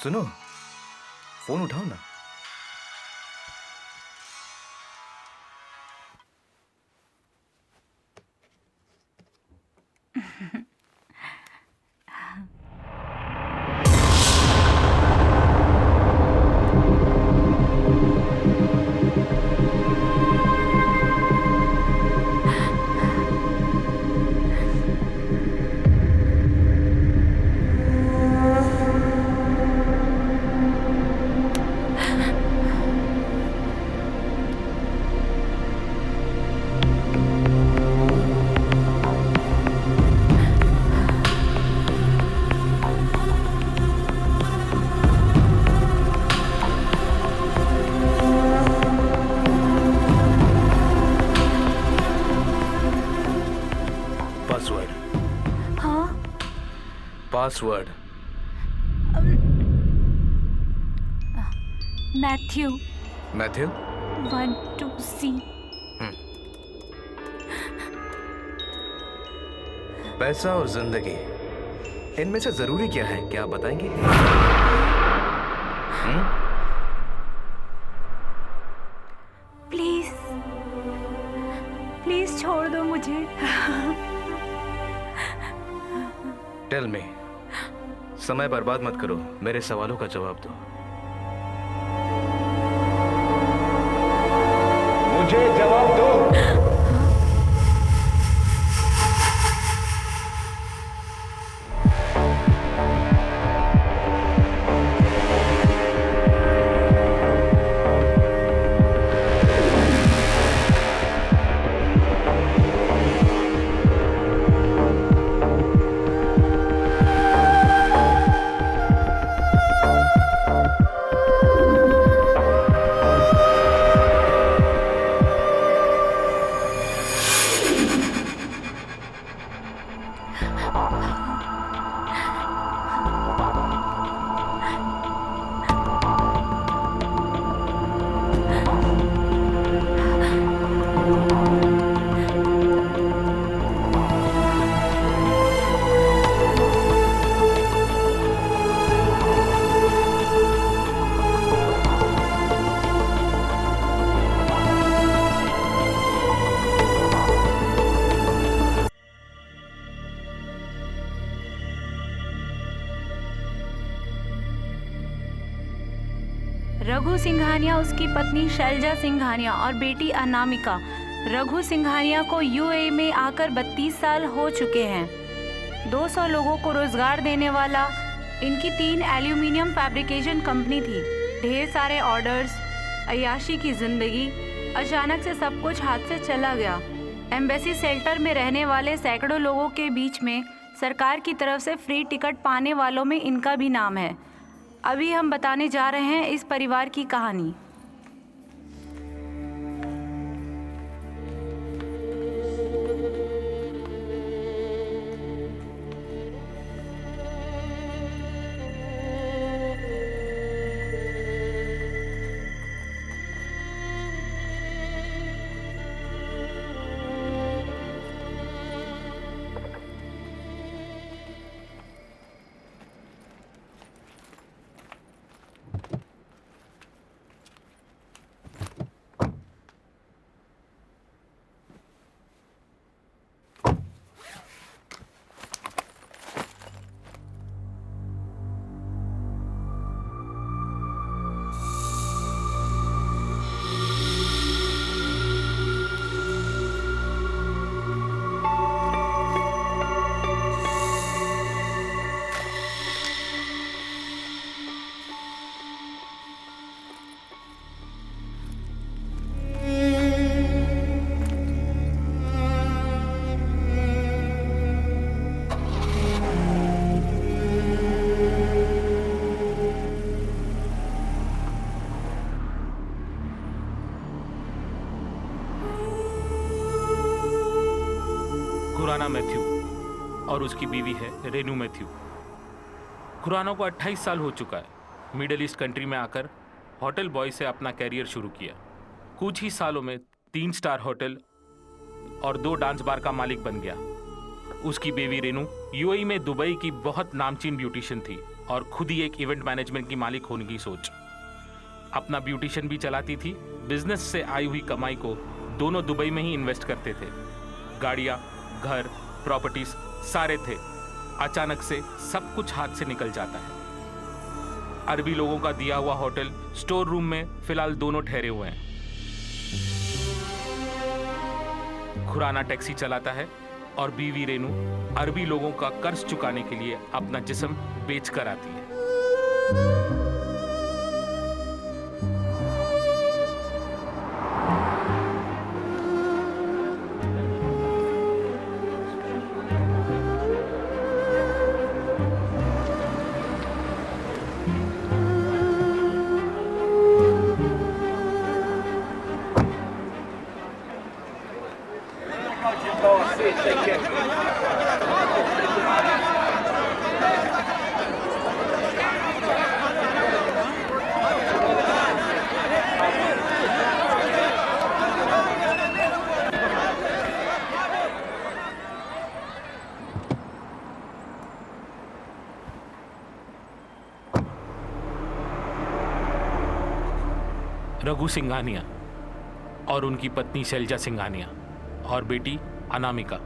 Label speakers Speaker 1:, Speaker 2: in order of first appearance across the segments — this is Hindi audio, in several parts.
Speaker 1: सुनो, फोन उठाओ ना। पासवर्ड।
Speaker 2: हाँ?
Speaker 1: पासवर्ड।
Speaker 2: Matthew
Speaker 1: Matthew
Speaker 2: 12C।
Speaker 1: पैसा और जिंदगी, इनमें से जरूरी क्या है, क्या आप बताएंगे?
Speaker 2: प्लीज प्लीज छोड़ दो मुझे।
Speaker 1: टेल मी, समय बर्बाद मत करो, मेरे सवालों का जवाब दो।
Speaker 3: मुझे जवाब दो।
Speaker 2: रघु सिंघानिया, उसकी पत्नी शैलजा सिंघानिया और बेटी अनामिका। रघु सिंघानिया को यूएई में आकर 32 साल हो चुके हैं। 200 लोगों को रोजगार देने वाला इनकी 3 एल्यूमिनियम फैब्रिकेशन कंपनी थी। ढेर सारे ऑर्डर्स, अय्याशी की जिंदगी। अचानक से सब कुछ हाथ से चला गया। एम्बेसी शेल्टर में रहने वाले सैकड़ों लोगों के बीच में सरकार की तरफ से फ्री टिकट पाने वालों में इनका भी नाम है। अभी हम बताने जा रहे हैं इस परिवार की कहानी।
Speaker 4: खुराना मैथ्यू और उसकी बीवी है रेनू मैथ्यू। खुराना को 28 साल हो चुका है। मिडिल ईस्ट कंट्री में आकर होटल बॉय से अपना कैरियर शुरू किया। कुछ ही सालों में 3 स्टार होटल और 2 डांस बार का मालिक बन गया। उसकी बेबी रेनू यूएई में दुबई की बहुत नामचीन ब्यूटिशियन थी। और खुद ही एक इवेंट मैनेजमेंट की मालिक होने की सोच। अपना ब्यूटिशियन भी चलाती थी। बिजनेस से आई हुई कमाई को दोनों दुबई में ही इन्वेस्ट करते थे। गाड़ियाँ, घर, प्रॉपर्टीज सारे थे। अचानक से सब कुछ हाथ से निकल जाता है। अरबी लोगों का दिया हुआ होटल स्टोर रूम में फिलहाल दोनों ठहरे हुए हैं। खुराना टैक्सी चलाता है और बीवी रेनू अरबी लोगों का कर्ज चुकाने के लिए अपना जिस्म बेच कर आती है। रघु सिंघानिया और उनकी पत्नी शैलजा सिंघानिया और बेटी अनामिका।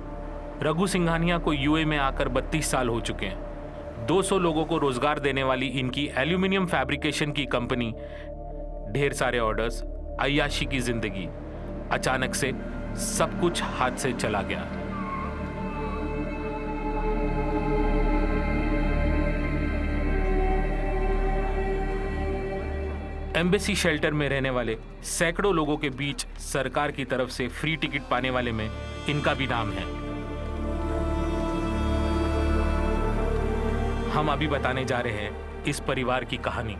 Speaker 4: रघु सिंघानिया को यूए में आकर 32 साल हो चुके हैं। 200 लोगों को रोजगार देने वाली इनकी एल्यूमिनियम फैब्रिकेशन की कंपनी, ढेर सारे ऑर्डर्स, अय्याशी की जिंदगी। अचानक से सब कुछ हाथ से चला गया। एम्बेसी शेल्टर में रहने वाले सैकड़ों लोगों के बीच सरकार की तरफ से फ्री टिकट पाने वाले में इनका भी नाम है। हम अभी बताने जा रहे हैं इस परिवार की कहानी।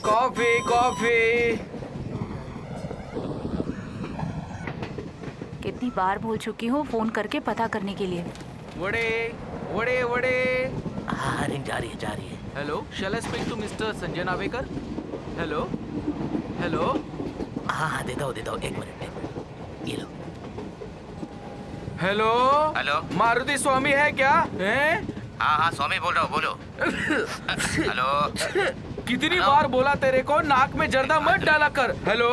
Speaker 3: Coffee coffee.
Speaker 2: कितनी बार बोल चुकी हूँ फोन करके पता करने के लिए।
Speaker 3: वड़े वड़े वड़े।
Speaker 5: हाँ, रिंग जा रही है।
Speaker 3: Hello, shall I speak to mister Sanjay Navekar? Hello hello.
Speaker 5: हाँ, दे दो एक मिनट, ये लो।
Speaker 3: Hello
Speaker 1: hello.
Speaker 3: मारुति स्वामी है क्या? हैं?
Speaker 1: हाँ स्वामी बोल रहा हूँ, बोलो। हेलो।
Speaker 3: कितनी बार बोला तेरे को, नाक में जर्दा मत डाला कर। हेलो।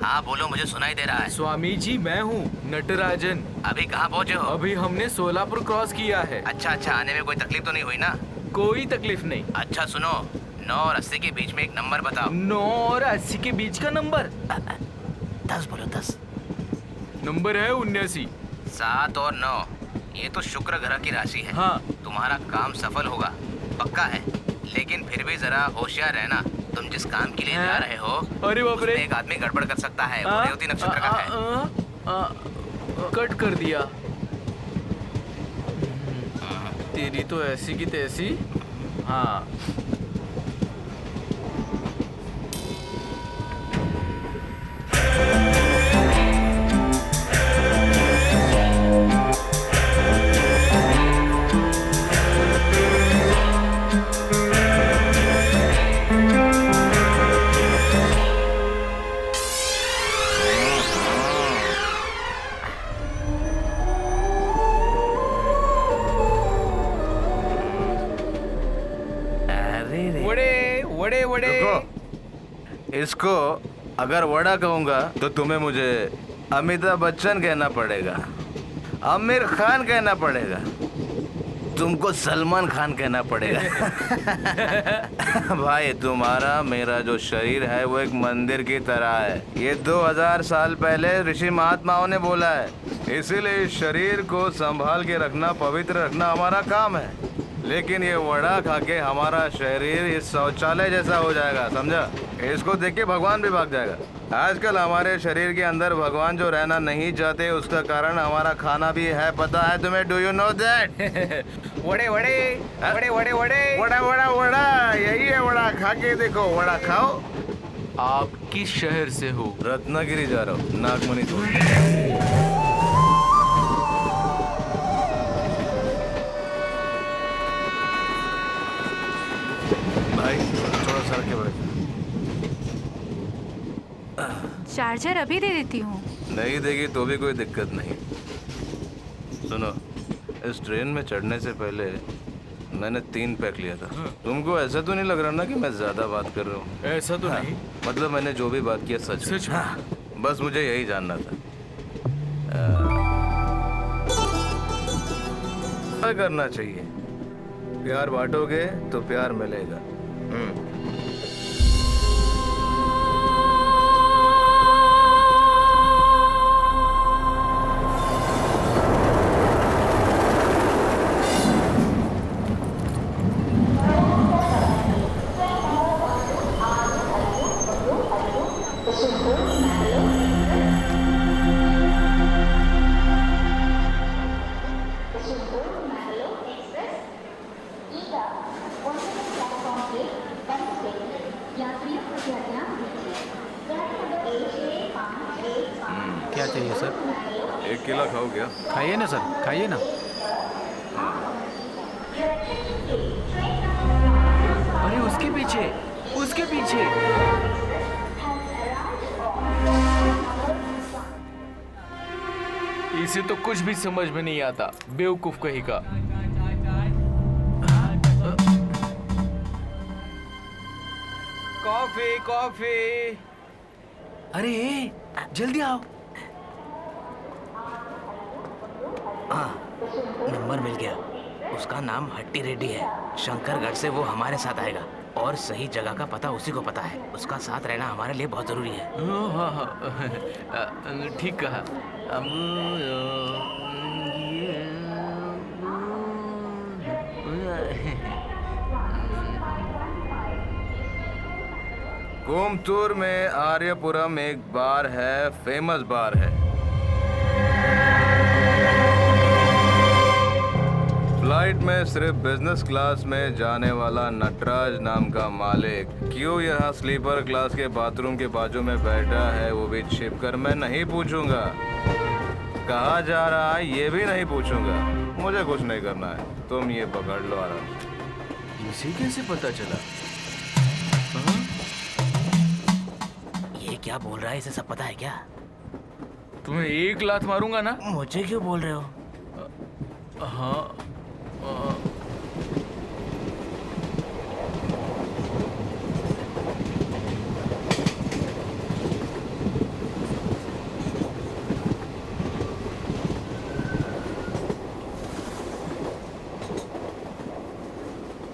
Speaker 1: हाँ बोलो, मुझे सुनाई दे रहा है।
Speaker 3: स्वामी जी मैं हूँ नटराजन।
Speaker 1: अभी कहाँ पहुँचे हो?
Speaker 3: अभी हमने सोलापुर क्रॉस किया है।
Speaker 1: अच्छा, आने में कोई तकलीफ तो नहीं हुई ना?
Speaker 3: कोई तकलीफ नहीं।
Speaker 1: अच्छा सुनो, 9 और 80 के बीच में एक नंबर बताओ।
Speaker 3: 9 और 80 के बीच का नंबर?
Speaker 5: 10 बोलो, 10।
Speaker 3: नंबर है 79।
Speaker 1: 7 और 9, ये तो शुक्र ग्रह की राशि है।
Speaker 3: हाँ।
Speaker 1: तुम्हारा काम सफल होगा, पक्का है। लेकिन फिर भी जरा होशियार रहना। तुम जिस काम के लिए जा रहे हो,
Speaker 3: अरे बाप रे,
Speaker 1: उसमें एक आदमी गड़बड़ कर सकता है। वो रेवती नक्षत्र का है।
Speaker 3: कट कर दिया। तेरी तो ऐसी की तैसी। हाँ। वड़े वड़े।
Speaker 1: इसको अगर वड़ा कहूंगा तो तुम्हें मुझे अमिताभ बच्चन कहना पड़ेगा, आमिर खान कहना पड़ेगा, तुमको सलमान खान कहना पड़ेगा। भाई तुम्हारा मेरा जो शरीर है वो एक मंदिर की तरह है। ये 2000 साल पहले ऋषि महात्माओं ने बोला है, इसीलिए इस शरीर को संभाल के रखना, पवित्र रखना हमारा काम है। लेकिन ये वड़ा खा के हमारा शरीर इस शौचालय जैसा हो जाएगा, समझा? इसको देख के भगवान भी भाग जाएगा। आजकल हमारे शरीर के अंदर भगवान जो रहना नहीं चाहते, उसका कारण हमारा खाना भी है। पता है तुम्हें? Do you know that?
Speaker 3: वड़े वड़े वड़े वड़े वड़े।
Speaker 1: वड़ा वड़ा वड़ा, यही है वड़ा। खा के देखो, वड़ा खाओ।
Speaker 3: आप किस शहर से हो?
Speaker 1: रत्नागिरी जा रहा हूँ, नागमणि तोड़। भाई थोड़ा सर के बैठ।
Speaker 2: चार्जर अभी दे देती हूँ।
Speaker 1: नहीं देगी तो भी कोई दिक्कत नहीं। सुनो, इस ट्रेन में चढ़ने से पहले मैंने 3 पैक लिया था। तुमको ऐसा तो नहीं लग रहा ना कि मैं ज्यादा बात कर रहा हूँ?
Speaker 3: ऐसा तो नहीं।
Speaker 1: मतलब मैंने जो भी बात किया सच
Speaker 3: सच में?
Speaker 1: हाँ, बस मुझे यही जानना था। क्या करना चाहिए? प्यार बांटोगे तो प्यार मिलेगा।
Speaker 3: क्या चाहिए सर?
Speaker 1: 1 केला खाओ क्या?
Speaker 3: खाइए ना सर, खाइए ना। अरे उसके पीछे, उसके पीछे। इसे तो कुछ भी समझ में नहीं आता, बेवकूफ कहीं का। Coffee coffee. अरे जल्दी आओ।
Speaker 5: नंबर मिल गया। उसका नाम हट्टी रेड्डी है। शंकरगढ़ से वो हमारे साथ आएगा और सही जगह का पता उसी को पता है। उसका साथ रहना हमारे लिए बहुत जरूरी है।
Speaker 3: हाँ हाँ, ठीक कहा।
Speaker 1: कोयम्बतूर में आर्यपुरम एक बार है, फेमस बार है। फ्लाइट में सिर्फ बिजनेस क्लास में जाने वाला नटराज नाम का मालिक क्यों यहाँ स्लीपर क्लास के बाथरूम के बाजू में बैठा है वो भी छिपकर मैं नहीं पूछूंगा। कहाँ जा रहा है ये भी नहीं पूछूंगा। मुझे कुछ नहीं करना है, तुम ये पकड़ लो आराम से।
Speaker 3: इसे कैसे पता चला?
Speaker 5: ये क्या बोल रहा है? इसे सब पता है क्या?
Speaker 3: तुम्हें 1 लात मारूंगा ना।
Speaker 5: मुझे क्यों बोल रहे हो?
Speaker 3: हाँ।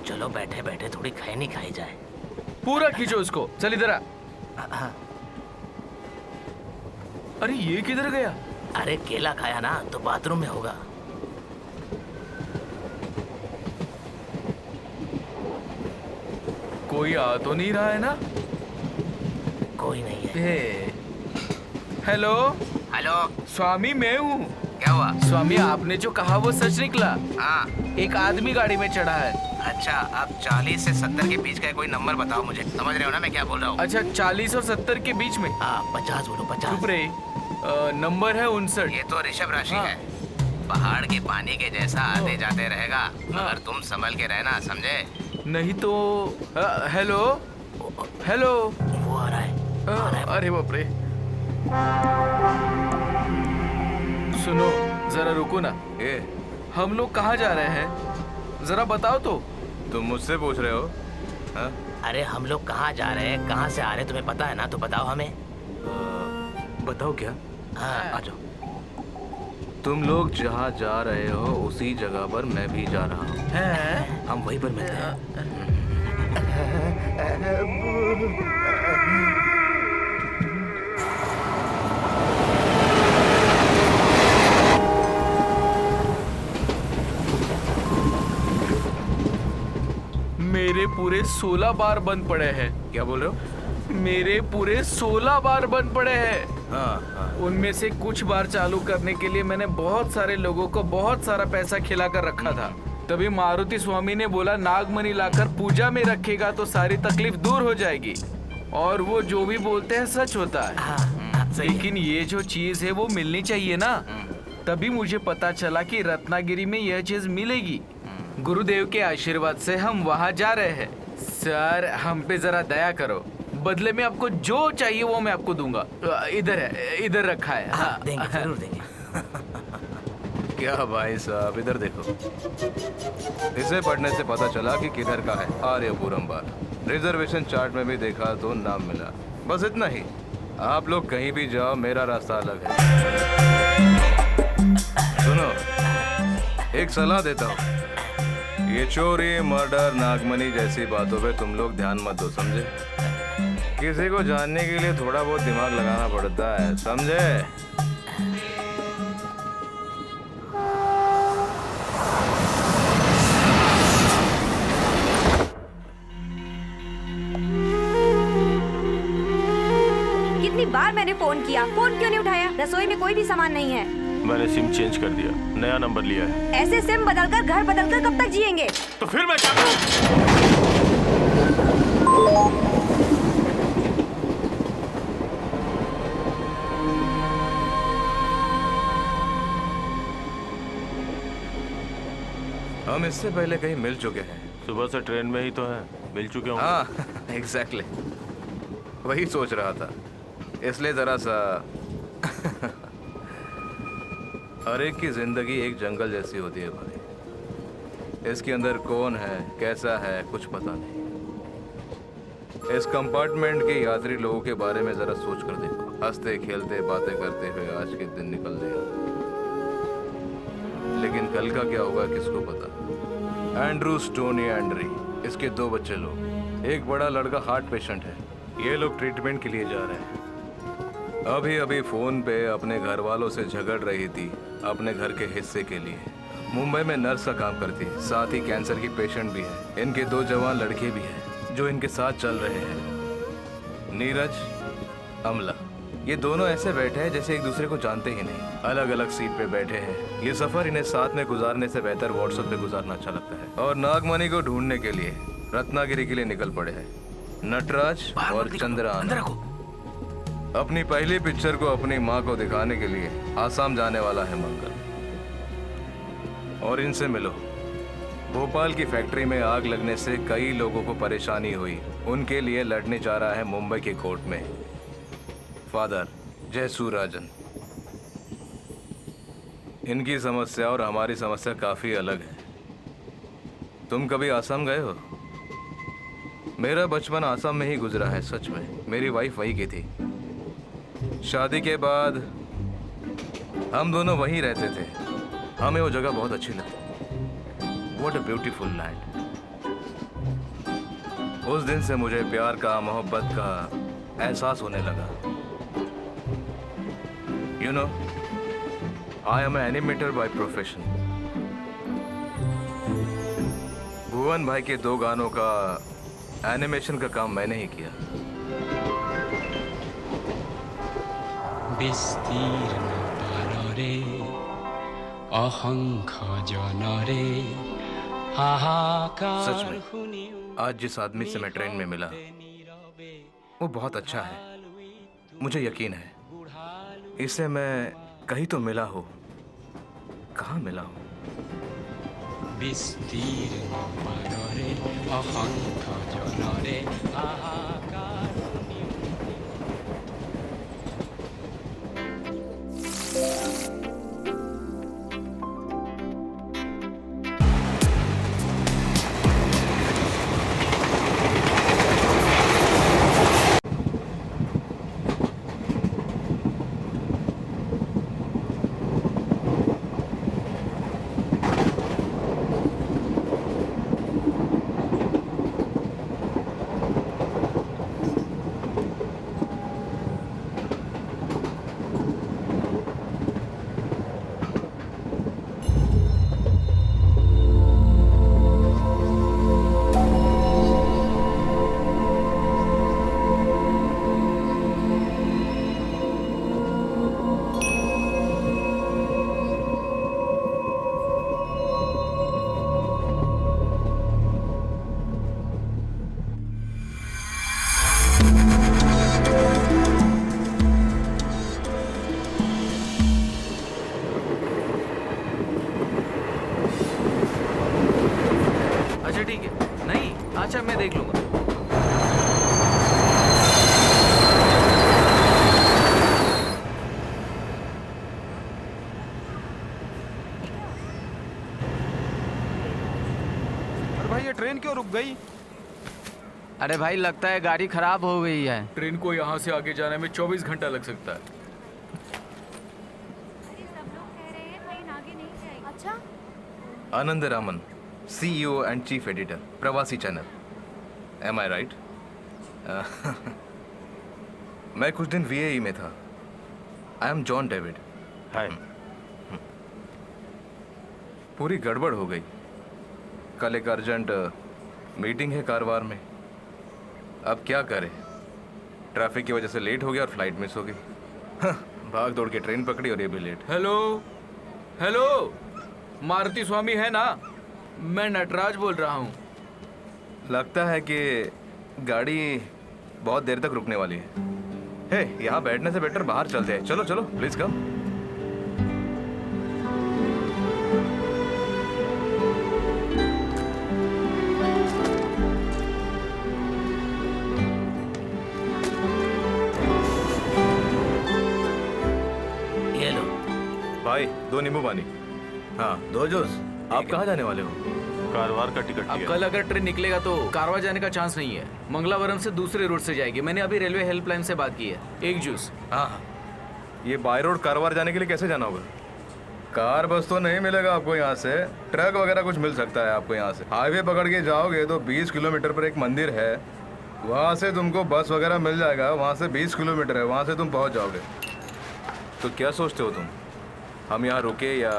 Speaker 5: चलो बैठे बैठे थोड़ी खैनी खाई जाए।
Speaker 3: पूरा खींचो उसको। चल इधर आ।
Speaker 5: हाँ।
Speaker 3: अरे ये किधर गया?
Speaker 5: अरे केला खाया ना तो बाथरूम में होगा।
Speaker 3: कोई आ तो नहीं रहा है ना?
Speaker 5: कोई नहीं है।
Speaker 3: हेलो
Speaker 5: हेलो,
Speaker 3: स्वामी, मैं हूँ।
Speaker 5: क्या हुआ?
Speaker 3: स्वामी, आपने जो कहा वो सच निकला।
Speaker 5: हाँ।
Speaker 3: एक आदमी गाड़ी में चढ़ा है।
Speaker 5: अच्छा, अब 40 से 70 के बीच का कोई नंबर बताओ मुझे। समझ रहे हो ना मैं क्या बोल रहा हूँ?
Speaker 3: अच्छा, 40 और 70 के बीच में?
Speaker 5: 50 बोलो, 50।
Speaker 3: चुप रहे। नंबर है 59।
Speaker 5: ये तो ऋषभ राशि
Speaker 3: हाँ।
Speaker 5: है। पहाड़ के पानी के जैसा आते जाते रहेगा। अगर तुम संभल के रहना, समझे?
Speaker 3: नहीं तो हेलो हेलो।
Speaker 5: वो आ रहा है।
Speaker 3: अरे बाप रे। सुनो जरा रुको ना।
Speaker 1: ये
Speaker 3: हम लोग कहाँ जा रहे हैं जरा बताओ तो।
Speaker 1: तुम मुझसे पूछ रहे हो? हाँ?
Speaker 5: अरे हम लोग कहाँ जा रहे हैं, कहाँ से आ रहे हैं तुम्हें पता है ना? तो बताओ हमें।
Speaker 1: बताओ क्या?
Speaker 5: हाँ, आ जाओ।
Speaker 1: तुम लोग जहाँ जा रहे हो उसी जगह पर मैं भी जा रहा हूँ।
Speaker 3: हैं?
Speaker 5: हम वहीं पर मिलते हैं।
Speaker 3: मेरे पूरे 16 बार बंद पड़े हैं।
Speaker 1: क्या बोल रहे हो?
Speaker 3: मेरे पूरे 16 बार बंद पड़े हैं।
Speaker 1: हाँ।
Speaker 3: उनमें से कुछ बार चालू करने के लिए मैंने बहुत सारे लोगों को बहुत सारा पैसा खिलाकर रखा था। तभी मारुति स्वामी ने बोला नागमणि लाकर पूजा में रखेगा तो सारी तकलीफ दूर हो जाएगी। और वो जो भी बोलते हैं सच होता है।
Speaker 5: सही है।
Speaker 3: लेकिन ये जो चीज है वो मिलनी चाहिए ना। तभी मुझे पता चला कि रत्नागिरी में यह चीज मिलेगी। गुरुदेव के आशीर्वाद से हम वहाँ जा रहे हैं। सर, हम पे जरा दया करो। बदले में आपको जो चाहिए वो मैं आपको दूंगा। इधर है, इधर रखा है।
Speaker 5: हाँ, देंगे, जरूर देंगे।
Speaker 1: क्या भाई साहब, इधर देखो। इसे पढ़ने से पता चला कि किधर का है आर्यपुरम बार। रिजर्वेशन चार्ट में भी देखा तो नाम मिला। बस इतना ही। आप लोग कहीं भी जाओ, मेरा रास्ता अलग है। सुनो, एक सलाह देता हूँ। ये चोरी, मर्डर, नागमणि जैसी बातों पे तुम लोग ध्यान मत दो, समझे? किसी को जानने के लिए थोड़ा बहुत दिमाग लगाना पड़ता है, समझे?
Speaker 6: कितनी बार मैंने फोन किया, फोन क्यों नहीं उठाया? रसोई में कोई भी सामान नहीं है।
Speaker 7: मैंने सिम चेंज कर दिया, नया नंबर लिया है।
Speaker 6: ऐसे सिम बदलकर, घर बदलकर कब तक जिएंगे?
Speaker 7: तो फिर मैं क्या करूं?
Speaker 1: हम इससे पहले कहीं मिल चुके हैं।
Speaker 7: सुबह से ट्रेन में ही तो है, मिल चुके होंगे।
Speaker 1: हाँ, एग्जैक्टली। वही सोच रहा था, इसलिए जरा सा हर एक की जिंदगी एक जंगल जैसी होती है भाई। इसके अंदर कौन है, कैसा है, कुछ पता नहीं। इस कंपार्टमेंट के यात्री लोगों के बारे में जरा सोच कर देखो। हंसते खेलते बातें करते हुए आज के दिन निकल गया, लेकिन कल का क्या होगा किसको पता। एंड्रू, स्टोनी, एंड्री, इसके 2 बच्चे लोग। एक बड़ा लड़का हार्ट पेशेंट है। ये लोग ट्रीटमेंट के लिए जा रहे हैं। अभी अभी फोन पे अपने घर वालों से झगड़ रही थी अपने घर के हिस्से के लिए। मुंबई में नर्स का काम करती, साथ ही कैंसर की पेशेंट भी है। इनके 2 जवान लड़के भी हैं जो इनके साथ चल रहे हैं। नीरज, अमला, ये दोनों ऐसे बैठे हैं जैसे एक दूसरे को जानते ही नहीं। अलग अलग सीट पे बैठे हैं। ये सफर इन्हें साथ में गुजारने से बेहतर व्हाट्सएप पे गुजारना अच्छा लगता है। और नागमणि को ढूंढने के लिए रत्नागिरी के लिए निकल पड़े हैं नटराज और चंद्रआना। अपनी पहली पिक्चर को अपनी माँ को दिखाने के लिए आसाम जाने वाला है मंगल। और इनसे मिलो। भोपाल की फैक्ट्री में आग लगने से कई लोगों को परेशानी हुई। उनके लिए लड़ने जा रहा है मुंबई के कोर्ट में फादर जयसूराजन। इनकी समस्या और हमारी समस्या काफी अलग है। तुम कभी आसाम गए हो? मेरा बचपन आसाम में ही गुजरा है। सच में मेरी वाइफ वहीं की थी। शादी के बाद हम दोनों वहीं रहते थे। हमें वो जगह बहुत अच्छी लगती। What a beautiful land. उस दिन से मुझे प्यार का, मोहब्बत का एहसास होने लगा। You know, I am animator by profession. Bhuvan भाई के 2 गानों का एनिमेशन का काम मैंने ही किया।
Speaker 8: বিস্তীর্ণ পাররে অসংখ্য জনরে হাহাকার
Speaker 1: सच में आज जिस आदमी से मैं ट्रेन में मिला वो बहुत अच्छा है। मुझे यकीन है इससे मैं कहीं तो मिला हो। कहाँ मिला हूँ?
Speaker 8: বিস্তীর্ণ পাররে অসংখ্য জনরে হাহাকার
Speaker 3: अच्छा ठीक है, नहीं अच्छा मैं देख लूंगा।
Speaker 1: अरे भाई ये ट्रेन क्यों रुक गई?
Speaker 9: अरे भाई लगता है गाड़ी खराब हो गई है।
Speaker 3: ट्रेन को यहाँ से आगे जाने में 24 घंटा लग सकता है।
Speaker 6: अच्छा
Speaker 1: Anand Raman, CEO and chief editor, Pravasi channel. Am I right? मैं कुछ दिन VAE में था। I am John David.
Speaker 7: Hi.
Speaker 1: पूरी गड़बड़ हो गई। कल एक अर्जेंट मीटिंग है कारवार में। अब क्या करें? ट्रैफिक की वजह से लेट हो गया और फ्लाइट मिस हो गई। भाग दौड़ के ट्रेन पकड़ी और ये भी late.
Speaker 3: Hello hello, Maruti Swami है ना? मैं नटराज बोल रहा हूँ।
Speaker 1: लगता है कि गाड़ी बहुत देर तक रुकने वाली है। हे, यहाँ बैठने से बेटर बाहर चलते हैं। चलो चलो प्लीज कम।
Speaker 5: ये लो।
Speaker 1: भाई 2 नींबू पानी। हाँ 2 जूस। आप कहाँ जाने वाले हो?
Speaker 7: कारवार का टिकट
Speaker 3: अब
Speaker 7: लिया।
Speaker 3: कल अगर ट्रेन निकलेगा तो कारवार जाने का चांस नहीं है। मंगलावरम से दूसरे रूट से जाएगी। मैंने अभी रेलवे हेल्पलाइन से बात की है। एक जूस।
Speaker 1: हाँ, ये बाय रोड कारवार जाने के लिए कैसे जाना होगा? कार बस तो नहीं मिलेगा आपको यहाँ से। ट्रक वगैरह कुछ मिल सकता है आपको यहाँ से। हाईवे पकड़ के जाओगे तो 20 किलोमीटर पर एक मंदिर है, वहाँ से तुमको बस वगैरह मिल जाएगा। वहाँ से 20 किलोमीटर है, वहाँ से तुम पहुँच जाओगे। तो क्या सोचते हो तुम, हम यहाँ रुके या?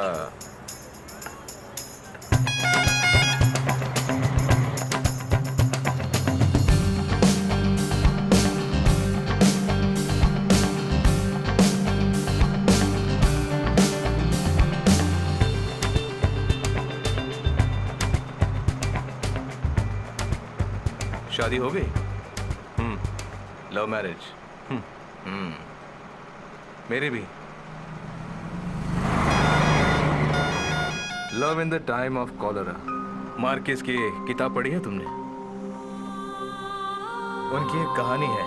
Speaker 1: शादी हो गई? Love marriage? मेरी भी। Love in the time of cholera. Marquez की किताब पढ़ी है तुमने? उनकी एक कहानी है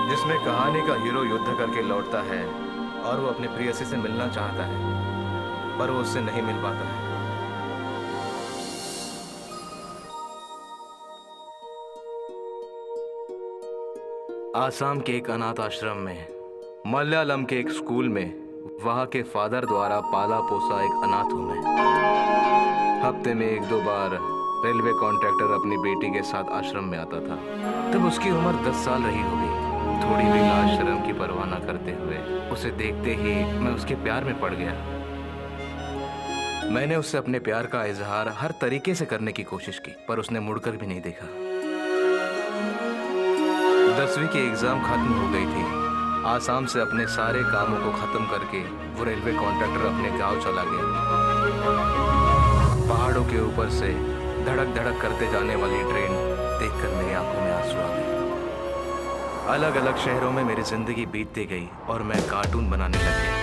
Speaker 1: जिसमें कहानी का हीरो युद्ध करके लौटता है और वो अपनी प्रेयसी से मिलना चाहता है, पर वो उससे नहीं मिल पाता है। आसाम के एक अनाथ आश्रम में, मलयालम के एक स्कूल में, वहाँ के फादर द्वारा पाला पोसा एक अनाथ हूँ मैं। हफ्ते में 1-2 बार रेलवे कॉन्ट्रैक्टर अपनी बेटी के साथ आश्रम में आता था। तब उसकी उम्र 10 साल रही होगी। थोड़ी भी लाज शर्म की परवाह न करते हुए उसे देखते ही मैं उसके प्यार में पड़ गया। मैंने उससे अपने प्यार का इजहार हर तरीके से करने की कोशिश की, पर उसने मुड़कर भी नहीं देखा। 10वीं की एग्जाम खत्म हो गई थी। आसाम से अपने सारे कामों को खत्म करके वो रेलवे कॉन्ट्रैक्टर अपने गांव चला गया। पहाड़ों के ऊपर से धड़क धड़क करते जाने वाली ट्रेन देखकर मेरी आंखों में आंसू आ गए। अलग अलग शहरों में मेरी जिंदगी बीतती गई और मैं कार्टून बनाने लग गया।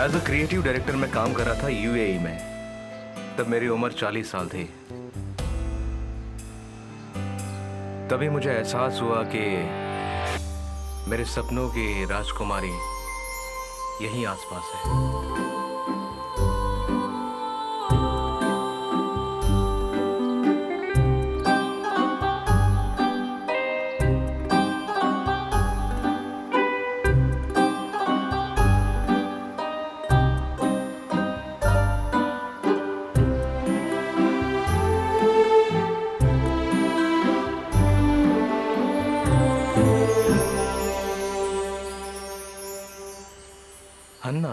Speaker 1: एज अ क्रिएटिव डायरेक्टर में काम कर रहा था UAE में। तब मेरी उम्र 40 साल थी। तभी मुझे एहसास हुआ कि मेरे सपनों की राजकुमारी यहीं आसपास है। हन्ना,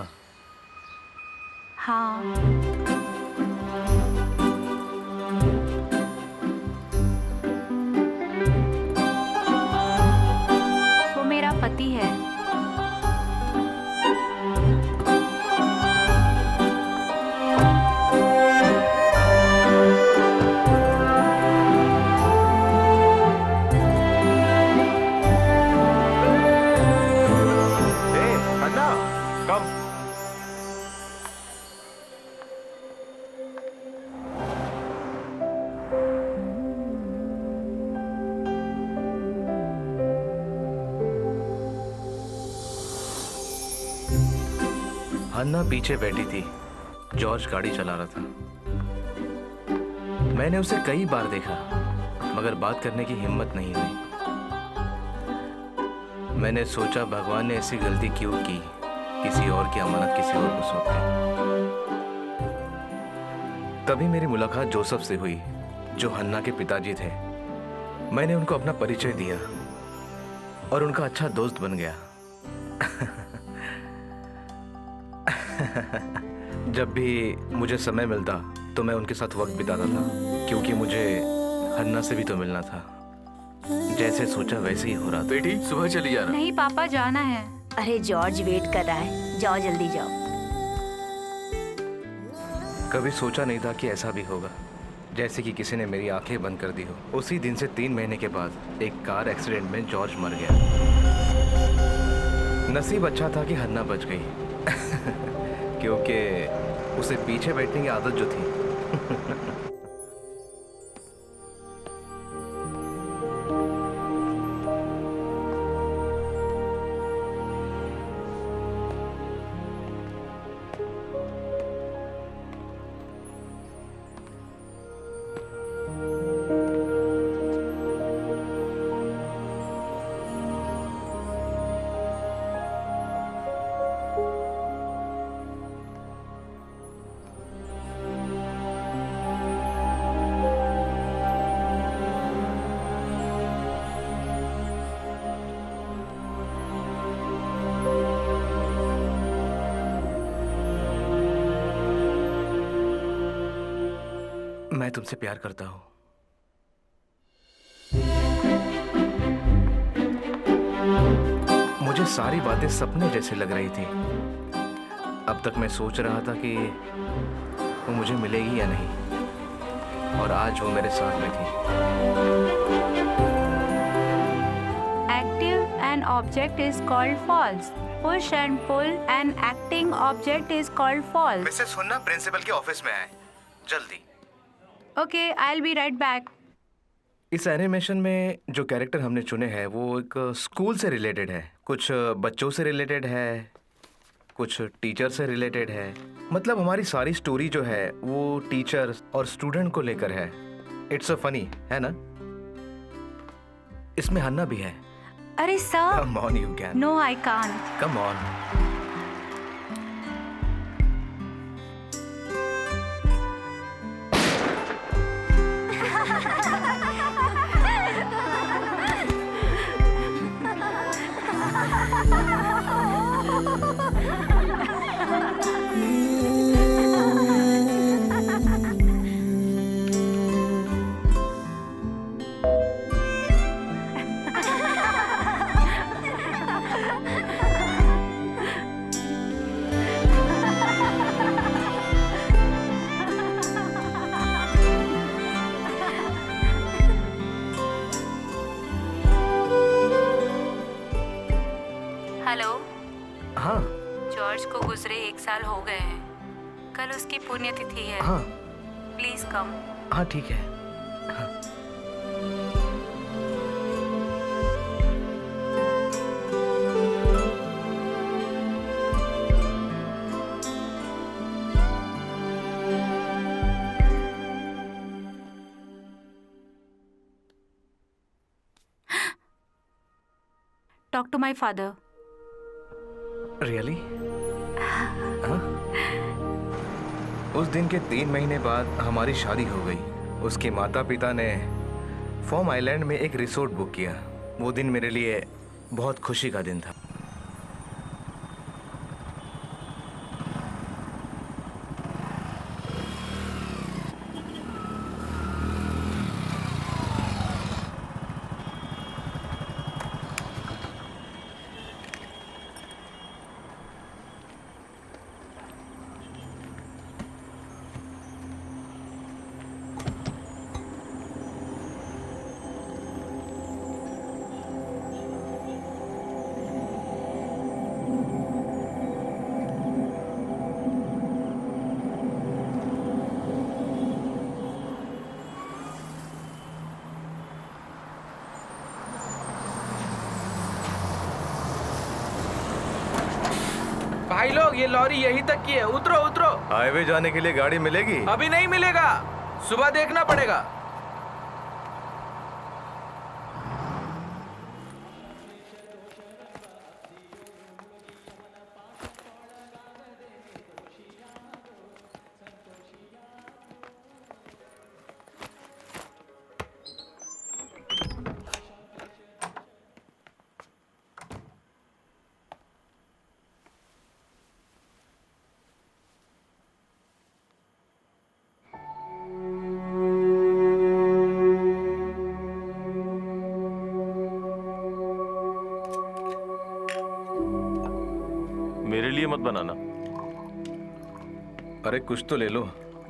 Speaker 1: हन्ना पीछे बैठी थी। जॉर्ज गाड़ी चला रहा था। मैंने उसे कई बार देखा, मगर बात करने की हिम्मत नहीं हुई। मैंने सोचा भगवान ने ऐसी गलती क्यों की, किसी और की अमानत किसी और को सौंप दी। तभी मेरी मुलाकात जोसेफ से हुई, जो हन्ना के पिताजी थे। मैंने उनको अपना परिचय दिया और उनका अच्छा दोस्त बन गया। जब भी मुझे समय मिलता तो मैं उनके साथ वक्त बिताता था, क्योंकि मुझे हन्ना से भी तो मिलना था। जैसे सोचा वैसे ही हो रहा था।
Speaker 3: बेटी सुबह चली जाना।
Speaker 2: नहीं पापा, जाना है।
Speaker 6: अरे जॉर्ज वेट कर रहा है, जाओ जल्दी जाओ।
Speaker 1: कभी सोचा नहीं था कि ऐसा भी होगा, जैसे कि किसी ने मेरी आंखें बंद कर दी हो। उसी दिन से 3 महीने के बाद एक कार एक्सीडेंट में जॉर्ज मर गया। नसीब अच्छा था कि हन्ना बच गई। क्योंकि उसे पीछे बैठने की आदत जो थी। मैं तुमसे प्यार करता हूं। मुझे सारी बातें सपने जैसे लग रही थी। अब तक मैं सोच रहा था कि वो मुझे मिलेगी या नहीं, और आज वो मेरे साथ में थी।
Speaker 2: Active an object is called false. Push and pull an acting object is called false.
Speaker 1: वैसे सुनना, प्रिंसिपल के ऑफिस में आए जल्दी।
Speaker 2: Okay, I'll be right back.
Speaker 1: इस एनिमेशन में जो कैरेक्टर हमने चुने हैं वो एक स्कूल से रिलेटेड है, कुछ बच्चों से रिलेटेड है, कुछ टीचर से रिलेटेड है। मतलब हमारी सारी स्टोरी जो है वो टीचर और स्टूडेंट को लेकर है। इट्स अ फनी, है ना? इसमें हन्ना भी है।
Speaker 2: अरे sir,
Speaker 1: come on you can.
Speaker 2: no, I can't.
Speaker 1: Come on.
Speaker 2: Hello,
Speaker 1: हाँ
Speaker 2: जॉर्ज को गुजरे 1 साल हो गए हैं। कल उसकी पुण्यतिथि है।
Speaker 1: हाँ
Speaker 2: प्लीज कम।
Speaker 1: हाँ, ठीक है। हाँ।
Speaker 2: Talk to my father.
Speaker 1: Really? उस दिन के 3 महीने बाद हमारी शादी हो गई। उसके माता पिता ने फॉर्म आइलैंड में एक रिसोर्ट बुक किया। वो दिन मेरे लिए बहुत खुशी का दिन था।
Speaker 3: भाई लोग ये लॉरी यहीं तक की है, उतरो उतरो।
Speaker 1: हाईवे जाने के लिए गाड़ी मिलेगी?
Speaker 3: अभी नहीं मिलेगा, सुबह देखना पड़ेगा।
Speaker 7: मेरे लिए मत बनाना।
Speaker 1: अरे कुछ तो ले लो।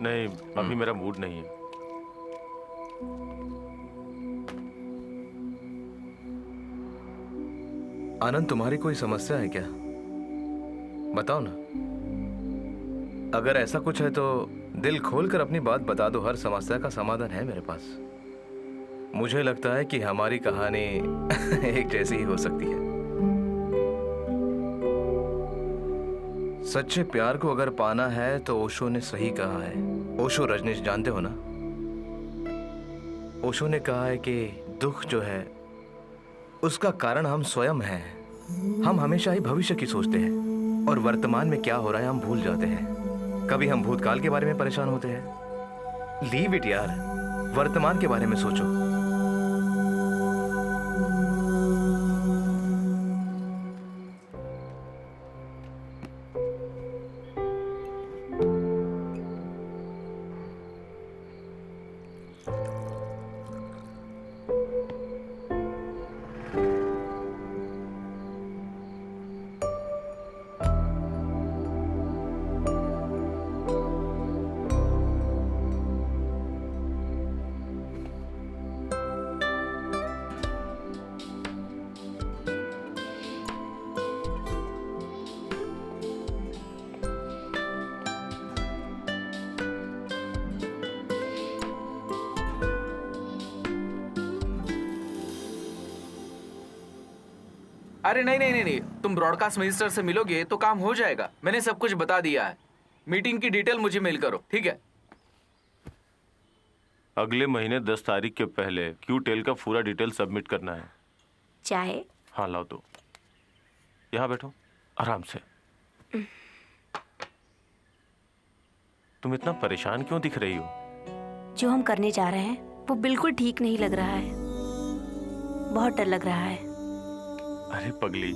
Speaker 7: नहीं, अभी मेरा मूड नहीं है।
Speaker 1: आनंद, तुम्हारी कोई समस्या है क्या? बताओ ना। अगर ऐसा कुछ है तो दिल खोलकर अपनी बात बता दो। हर समस्या का समाधान है मेरे पास। मुझे लगता है कि हमारी कहानी एक जैसी ही हो सकती है। सच्चे प्यार को अगर पाना है तो ओशो ने सही कहा है। ओशो रजनीश जानते हो ना? ओशो ने कहा है कि दुख जो है उसका कारण हम स्वयं हैं। हम हमेशा ही भविष्य की सोचते हैं और वर्तमान में क्या हो रहा है हम भूल जाते हैं। कभी हम भूतकाल के बारे में परेशान होते हैं। लीव इट यार, वर्तमान के बारे में सोचो।
Speaker 3: अरे नहीं नहीं नहीं नहीं, तुम ब्रॉडकास्ट मिनिस्टर से मिलोगे तो काम हो जाएगा। मैंने सब कुछ बता दिया है। मीटिंग की डिटेल मुझे मेल करो, ठीक है?
Speaker 7: अगले महीने 10 तारीख के पहले क्यूटेल का पूरा डिटेल सबमिट करना है।
Speaker 6: चाहे
Speaker 7: हाँ लाओ तो। यहाँ बैठो आराम से। तुम इतना परेशान क्यों दिख रही हो?
Speaker 6: जो हम करने जा रहे हैं वो बिल्कुल ठीक नहीं लग रहा है। बहुत डर लग रहा है।
Speaker 7: अरे पगली,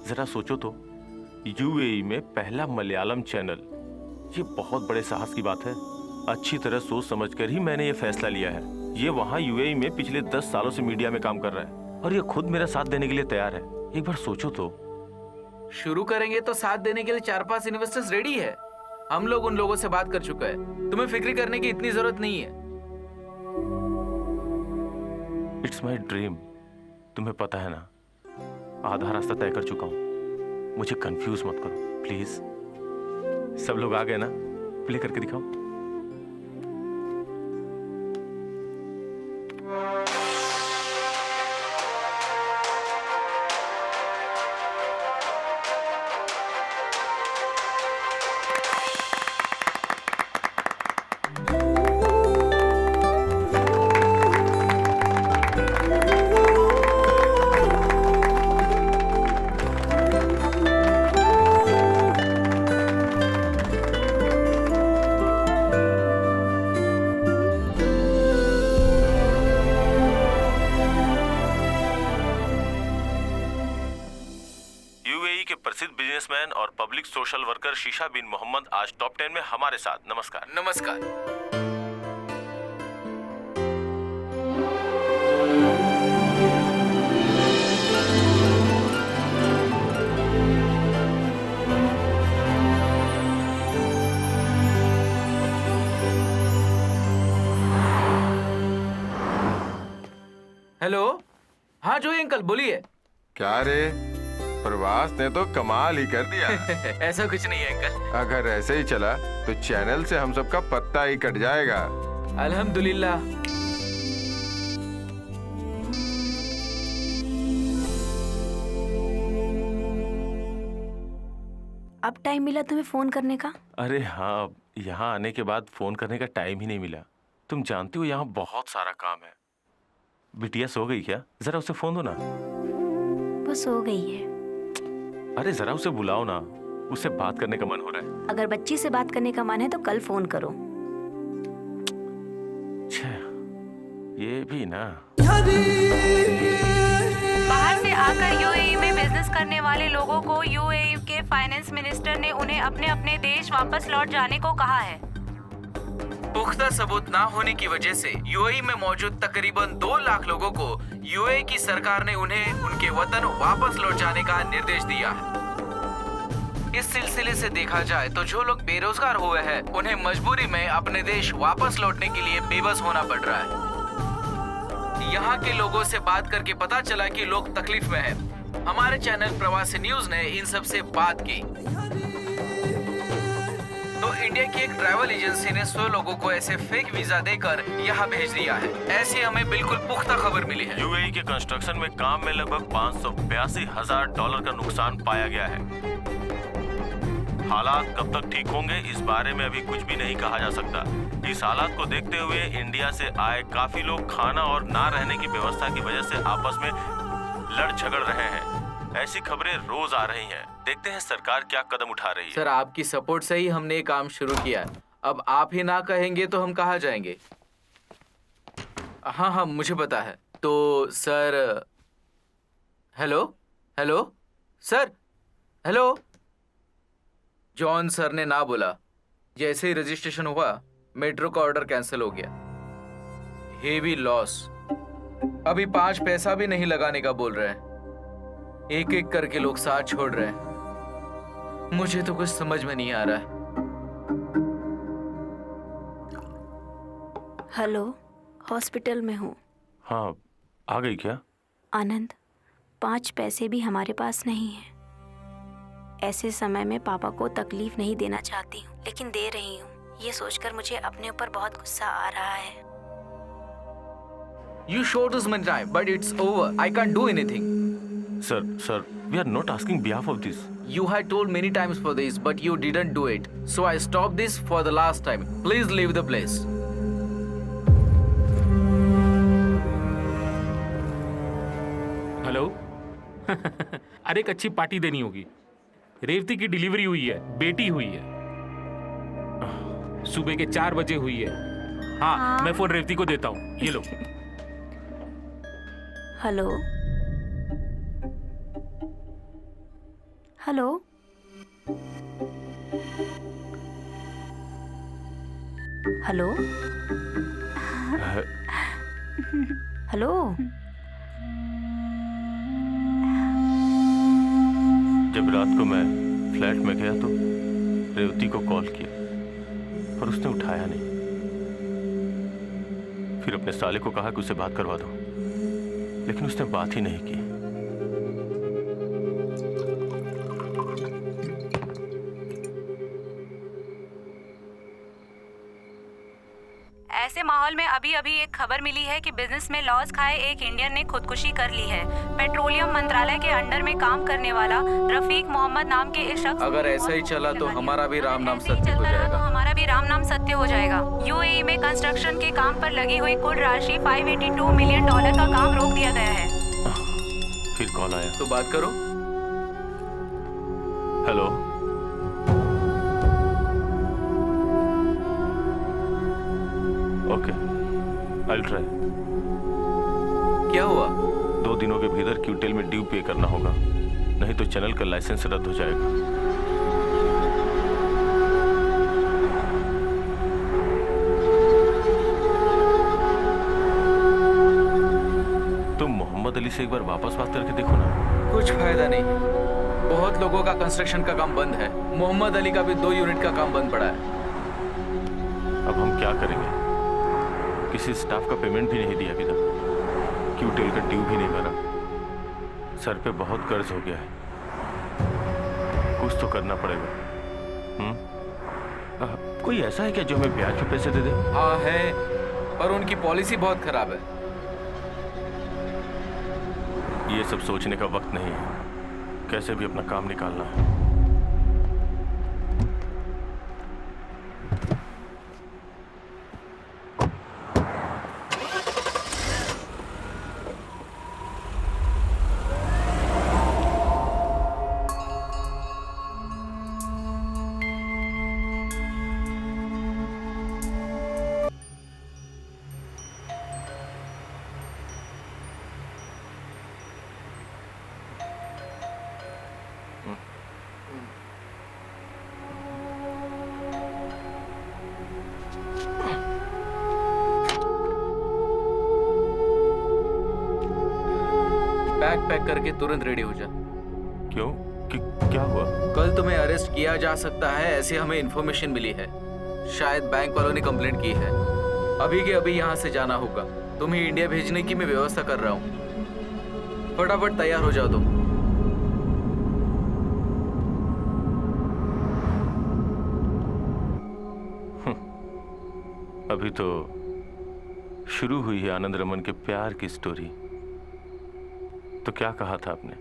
Speaker 7: जरा सोचो तो। यूएई में पहला मलयालम चैनल, ये बहुत बड़े साहस की बात है। अच्छी तरह सोच समझकर ही मैंने ये फैसला लिया है। ये वहाँ यूएई में पिछले 10 सालों से मीडिया में काम कर रहा है और ये खुद मेरा साथ देने के लिए तैयार है। एक बार सोचो तो।
Speaker 3: शुरू करेंगे तो साथ देने के लिए 4-5 इन्वेस्टर्स रेडी है। हम लोग उन लोगों से बात कर चुके हैं। तुम्हें फिक्र करने की इतनी जरूरत नहीं है।
Speaker 7: It's my dream. तुम्हें पता है ना, आधा रास्ता तय कर चुका हूं। मुझे कंफ्यूज मत करो प्लीज। सब लोग आ गए ना? प्ले करके दिखाओ। प्रसिद्ध बिजनेसमैन और पब्लिक सोशल वर्कर शीशा बिन मोहम्मद आज टॉप 10 में हमारे साथ। नमस्कार।
Speaker 3: नमस्कार। हेलो, हाँ जोई अंकल बोलिए।
Speaker 10: क्या रे, प्रवास ने तो कमाल ही कर दिया।
Speaker 3: ऐसा कुछ नहीं है अंकल।
Speaker 10: अगर ऐसे ही चला तो चैनल से हम सबका पत्ता ही कट जाएगा।
Speaker 3: अल्हम्दुलिल्लाह।
Speaker 6: अब टाइम मिला तुम्हें फोन करने का?
Speaker 7: अरे हाँ, यहाँ आने के बाद फोन करने का टाइम ही नहीं मिला। तुम जानती हो यहाँ बहुत सारा काम है। बिटिया सो गई क्या? जरा उसे फोन दो ना।
Speaker 6: वो सो गई है।
Speaker 7: अरे जरा उसे बुलाओ ना, उससे बात करने का मन हो रहा है।
Speaker 6: अगर बच्ची से बात करने का मन है तो कल फोन करो।
Speaker 7: छे, ये भी ना।
Speaker 2: बाहर से आकर यूएई में बिजनेस करने वाले लोगों को यूएई के फाइनेंस मिनिस्टर ने उन्हें अपने अपने देश वापस लौट जाने को कहा है।
Speaker 3: पुख्ता सबूत ना होने की वजह से यूएई में मौजूद तकरीबन 2 लाख लोगों को यूएई की सरकार ने उन्हें उनके वतन वापस लौट जाने का निर्देश दिया है। इस सिलसिले से देखा जाए तो जो लोग बेरोजगार हुए हैं उन्हें मजबूरी में अपने देश वापस लौटने के लिए बेबस होना पड़ रहा है। यहाँ के लोगों से बात करके पता चला कि लोग तकलीफ में हैं। हमारे चैनल प्रवासी न्यूज ने इन सब से बात की तो इंडिया की एक ट्रैवल एजेंसी ने 100 लोगों को ऐसे फेक वीजा देकर यहाँ भेज दिया है। ऐसी हमें बिल्कुल पुख्ता खबर मिली है।
Speaker 7: यूएई के कंस्ट्रक्शन में काम में लगभग $582,000 का नुकसान पाया गया है। हालात कब तक ठीक होंगे इस बारे में अभी कुछ भी नहीं कहा जा सकता। इस हालात को देखते हुए इंडिया से आए काफी लोग खाना और ना रहने की व्यवस्था की वजह से आपस में लड़ झगड़ रहे हैं। ऐसी खबरें रोज आ रही हैं। देखते हैं सरकार क्या कदम उठा रही है।
Speaker 3: सर, आपकी सपोर्ट से ही हमने ये काम शुरू किया है। अब आप ही ना कहेंगे तो हम कहाँ जाएंगे? हाँ हाँ, मुझे पता है। तो sir, hello hello sir, hello. John sir ने ना बोला। जैसे ही रजिस्ट्रेशन हुआ मेट्रो का ऑर्डर कैंसिल हो गया। Heavy loss. अभी 5 पैसा भी नहीं लगाने का बोल रहे हैं। एक एक करके लोग साथ छोड़ रहे हैं। मुझे तो कुछ समझ में नहीं आ रहा है।
Speaker 6: हेलो, हॉस्पिटल में हूँ।
Speaker 7: हाँ, आ गई क्या?
Speaker 6: आनंद, 5 पैसे भी हमारे पास नहीं है। ऐसे समय में पापा को तकलीफ नहीं देना चाहती हूँ, लेकिन दे रही हूँ। ये सोचकर मुझे अपने ऊपर बहुत गुस्सा आ रहा है।
Speaker 3: You showed us my time, but it's over. I can't do anything.
Speaker 7: Sir, we are not asking behalf of this.
Speaker 3: You had told many times for this, but you didn't do it. So I stopped this for the last time. Please leave the place.
Speaker 4: Hello. अरे एक अच्छी पार्टी देनी होगी। रेवती की डिलीवरी हुई है, बेटी हुई है। सुबह के 4 बजे हुई है। हाँ, मैं फोन रेवती को देता हूँ। ये लो।
Speaker 6: Hello hello hello hello.
Speaker 7: जब रात को मैं फ्लैट में गया तो रेवती को कॉल किया पर उसने उठाया नहीं। फिर अपने साले को कहा कि उसे बात करवा दो, लेकिन उसने बात ही नहीं की।
Speaker 2: ऐसे माहौल में अभी अभी एक खबर मिली है कि बिजनेस में लॉस खाए एक इंडियन ने खुदकुशी कर ली है। पेट्रोलियम मंत्रालय के अंडर में काम करने वाला रफीक मोहम्मद नाम के इस शख्स,
Speaker 3: अगर ऐसा ही चला तो हमारा भी राम नाम सत्य हो जाएगा।
Speaker 2: तो हमारा भी राम नाम सत्य हो जाएगा। यूएई में कंस्ट्रक्शन के काम पर लगी हुई कुल राशि $582 मिलियन का काम रोक दिया गया है।
Speaker 7: फिर कॉल आया
Speaker 3: तो बात करो।
Speaker 7: हेलो। Okay, I'll try।
Speaker 3: क्या हुआ?
Speaker 7: 2 दिनों के भीतर क्यूटेल में ड्यू पे करना होगा, नहीं तो चैनल का लाइसेंस रद्द हो जाएगा। तुम मोहम्मद अली से एक बार वापस बात करके देखो ना।
Speaker 3: कुछ फायदा नहीं। बहुत लोगों का कंस्ट्रक्शन का काम बंद है। मोहम्मद अली का भी 2 यूनिट का काम बंद पड़ा है।
Speaker 7: अब हम क्या करेंगे? किसी स्टाफ का पेमेंट भी नहीं दिया अभी तक। क्यूटेल का ड्यू भी नहीं भरा। सर पे बहुत कर्ज हो गया है। कुछ तो करना पड़ेगा। कोई ऐसा है क्या जो हमें ब्याज पे पैसे दे दे?
Speaker 3: हाँ है, पर उनकी पॉलिसी बहुत खराब है।
Speaker 7: ये सब सोचने का वक्त नहीं है। कैसे भी अपना काम निकालना है।
Speaker 3: बैग पैक करके तुरंत रेडी हो जा।
Speaker 7: क्यों? क्या हुआ?
Speaker 3: कल तुम्हें अरेस्ट किया जा सकता है, ऐसी हमें इन्फॉर्मेशन मिली है। शायद बैंक वालों ने कंप्लेंट की है। अभी के अभी यहाँ से जाना होगा। तुम्हें इंडिया भेजने की मैं व्यवस्था कर रहा हूँ। फटाफट तैयार हो जाओ तुम।
Speaker 7: अभी तो शुरू हुई है आनंद रमन के प्यार की स्टोरी। तो क्या कहा था आपने?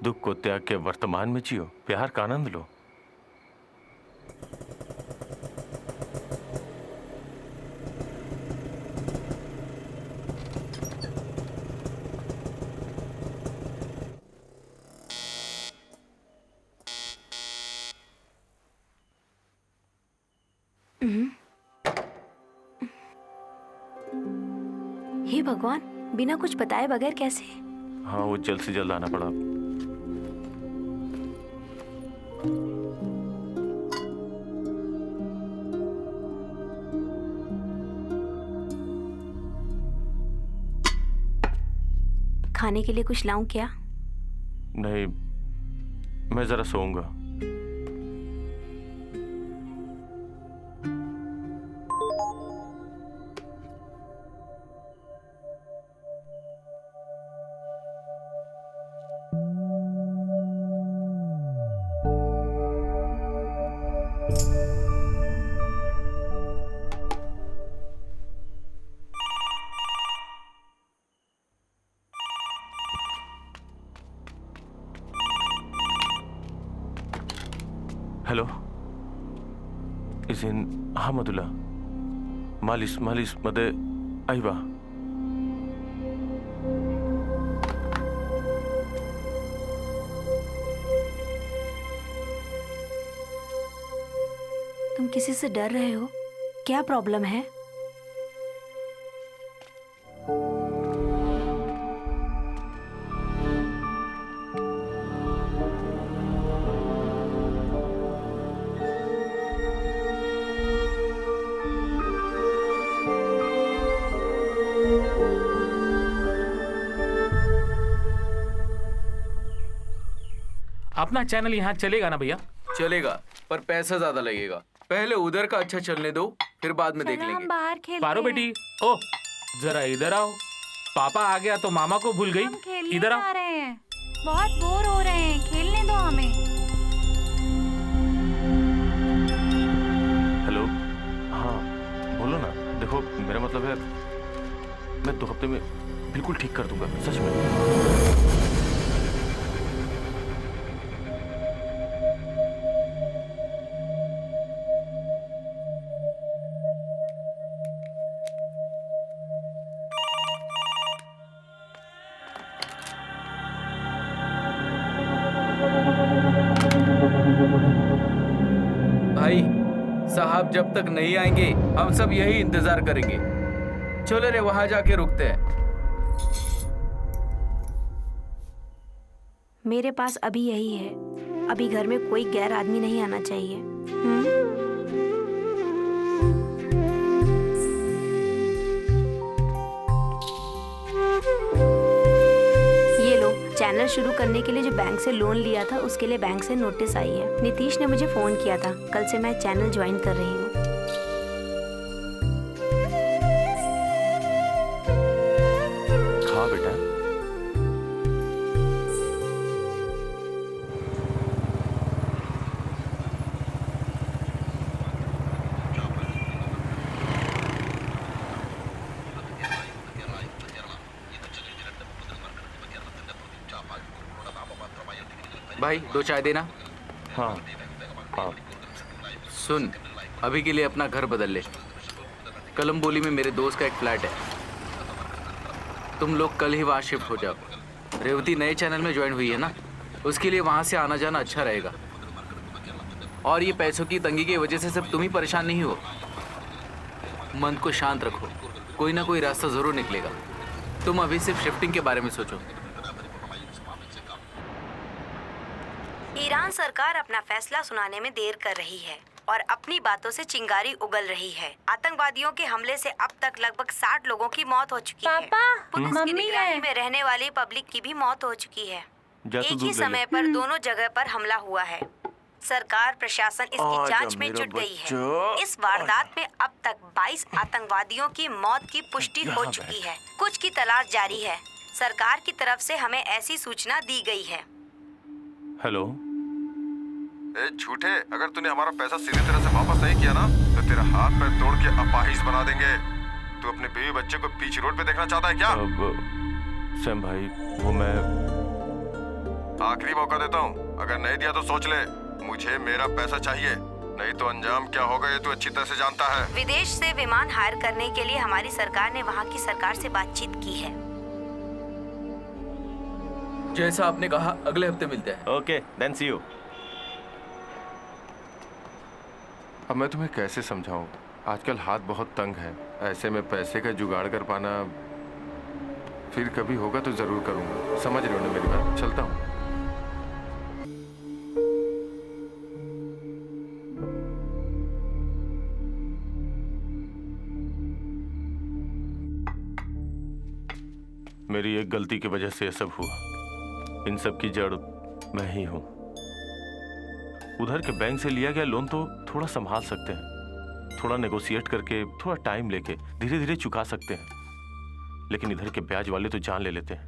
Speaker 7: दुख को त्याग के वर्तमान में जियो, प्यार का आनंद लो।
Speaker 6: हे भगवान, बिना कुछ बताए बगैर कैसे?
Speaker 7: हाँ, वो जल्द से जल्द आना पड़ा।
Speaker 6: खाने के लिए कुछ लाऊं क्या?
Speaker 7: नहीं, मैं जरा सोऊंगा। हेलो, इजिन अहमदुल्ला मालिस मदे आइबा।
Speaker 6: तुम किसी से डर रहे हो? क्या प्रॉब्लम है?
Speaker 4: अपना चैनल यहाँ चलेगा ना भैया?
Speaker 3: चलेगा, पर पैसा ज्यादा लगेगा। पहले उधर का अच्छा चलने दो, फिर बाद में देख
Speaker 2: चलो हम
Speaker 3: लेंगे।
Speaker 2: बाहर खेलते
Speaker 4: पारो
Speaker 2: हैं।
Speaker 4: बेटी, ओ जरा इधर आओ। पापा आ गया तो मामा को भूल गई।
Speaker 2: हम खेलने
Speaker 4: इधर
Speaker 2: जा
Speaker 4: आओ।
Speaker 2: रहे हैं, बहुत बोर हो रहे हैं, खेलने दो हमें।
Speaker 7: हेलो, हाँ बोलो ना। देखो, मेरा मतलब है मैं 2 हफ्ते में बिल्कुल ठीक कर दूंगा, सच में।
Speaker 3: भाई साहब जब तक नहीं आएंगे हम सब यही इंतजार करेंगे। चलो रे, वहां जाके रुकते हैं।
Speaker 6: मेरे पास अभी यही है। अभी घर में कोई गैर आदमी नहीं आना चाहिए। ये लो, चैनल शुरू करने के लिए जो बैंक से लोन लिया था उसके लिए बैंक से नोटिस आई है। नीतीश ने मुझे फोन किया था। कल से मैं चैनल ज्वाइन कर रही हूँ।
Speaker 7: हाँ बेटा।
Speaker 3: भाई 2 चाय देना।
Speaker 7: हाँ हाँ।
Speaker 3: सुन, अभी के लिए अपना घर बदल ले। कलम्बोली में मेरे दोस्त का एक फ्लैट है। तुम लोग कल ही वहाँ शिफ्ट हो जाओ। रेवती नए चैनल में ज्वाइन हुई है ना, उसके लिए वहाँ से आना जाना अच्छा रहेगा। और ये पैसों की तंगी की वजह से सब तुम ही परेशान नहीं हो। मन को शांत रखो, कोई ना कोई रास्ता ज़रूर निकलेगा। तुम अभी सिर्फ शिफ्टिंग के बारे में सोचो।
Speaker 6: ईरान सरकार अपना फैसला सुनाने में देर कर रही है। और अपनी बातों से चिंगारी उगल रही है। आतंकवादियों के हमले से अब तक लगभग 60 लोगों की मौत हो चुकी है।
Speaker 2: पापा,
Speaker 6: पुलिस की
Speaker 2: मम्मी
Speaker 6: निगरानी
Speaker 2: है।
Speaker 6: में रहने वाली पब्लिक की भी मौत हो चुकी है।
Speaker 7: जा तू
Speaker 6: एक
Speaker 7: दूध
Speaker 6: ही
Speaker 7: ले ले।
Speaker 6: समय पर दोनों जगह पर हमला हुआ है। सरकार प्रशासन इसकी जांच में जुट गई है। इस वारदात में अब तक 22 आतंकवादियों की मौत की पुष्टि हो चुकी है। कुछ की तलाश जारी है। सरकार की तरफ से हमें ऐसी सूचना दी गई है।
Speaker 7: हेलो,
Speaker 10: ए झूठे, अगर तूने हमारा पैसा सीधी तरह से वापस नहीं किया ना तो तेरा हाथ पैर तोड़ के अपाहिज बना देंगे। तू अपने बीवी बच्चे को बीच रोड पे देखना चाहता है क्या?
Speaker 7: सैम भाई, वो मैं
Speaker 10: आखिरी मौका देता हूँ, अगर नहीं दिया तो सोच ले। मुझे मेरा पैसा चाहिए, नहीं तो अंजाम क्या होगा ये तू अच्छी तरह से जानता है।
Speaker 6: विदेश से विमान हायर करने के लिए हमारी सरकार ने वहाँ की सरकार से बातचीत की है।
Speaker 3: जैसा आपने कहा, अगले हफ्ते मिलते हैं।
Speaker 7: Okay, then see you.
Speaker 10: अब मैं तुम्हें कैसे समझाऊं? आजकल हाथ बहुत तंग है, ऐसे में पैसे का जुगाड़ कर पाना फिर कभी होगा तो जरूर करूंगा। समझ रहे हो ना मेरी बात? चलता हूँ।
Speaker 7: मेरी एक गलती की वजह से ये सब हुआ। इन सब की जड़ मैं ही हूं। उधर के बैंक से लिया गया लोन तो थोड़ा संभाल सकते हैं, थोड़ा नेगोशिएट करके, थोड़ा टाइम लेके धीरे धीरे चुका सकते हैं, लेकिन इधर के ब्याज वाले तो जान ले लेते हैं।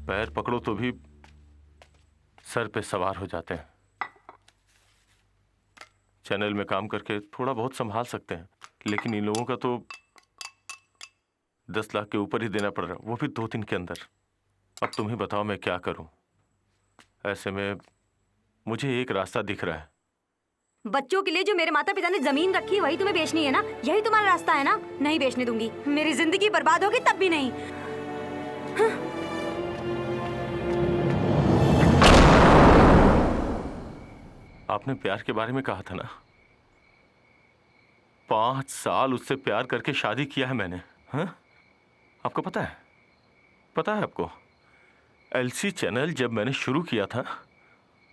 Speaker 7: पैर पकड़ो तो भी सर पे सवार हो जाते हैं। चैनल में काम करके थोड़ा बहुत संभाल सकते हैं, लेकिन इन लोगों का तो 10 लाख के ऊपर ही देना पड़ रहा, वो भी 2 दिन के अंदर। अब तुम ही बताओ मैं क्या करूं? ऐसे में मुझे एक रास्ता दिख रहा है।
Speaker 6: बच्चों के लिए जो मेरे माता पिता ने जमीन रखी वही तुम्हें बेचनी है ना? यही तुम्हारा रास्ता है ना? नहीं बेचने दूंगी। मेरी जिंदगी बर्बाद होगी तब भी नहीं।
Speaker 7: आपने प्यार के बारे में कहा था ना? 5 साल उससे प्यार करके शादी किया है मैंने। हाँ, आपको पता है? पता है आपको? एलसी चैनल जब मैंने शुरू किया था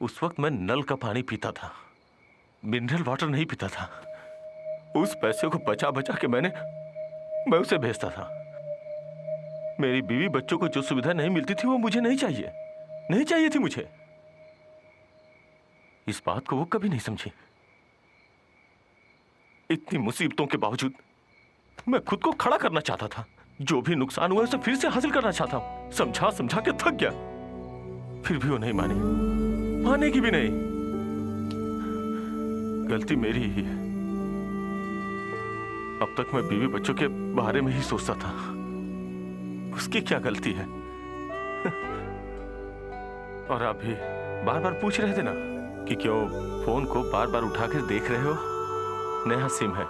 Speaker 7: उस वक्त मैं नल का पानी पीता था, मिनरल वाटर नहीं पीता था। उस पैसे को बचा बचा के मैं उसे भेजता था। मेरी बीवी बच्चों को जो सुविधा नहीं मिलती थी वो मुझे नहीं चाहिए थी मुझे। इस बात को वो कभी नहीं समझी। इतनी मुसीबतों के बावजूद मैं खुद को खड़ा करना चाहता था। जो भी नुकसान हुआ उसे फिर से हासिल करना चाहता हूं। समझा समझा के थक गया, फिर भी वो नहीं मानेगी भी नहीं। गलती मेरी ही है। अब तक मैं बीवी बच्चों के बारे में ही सोचता था। उसकी क्या गलती है? और आप भी बार बार पूछ रहे थे ना कि क्यों फोन को बार बार उठाकर देख रहे हो। नया सिम है,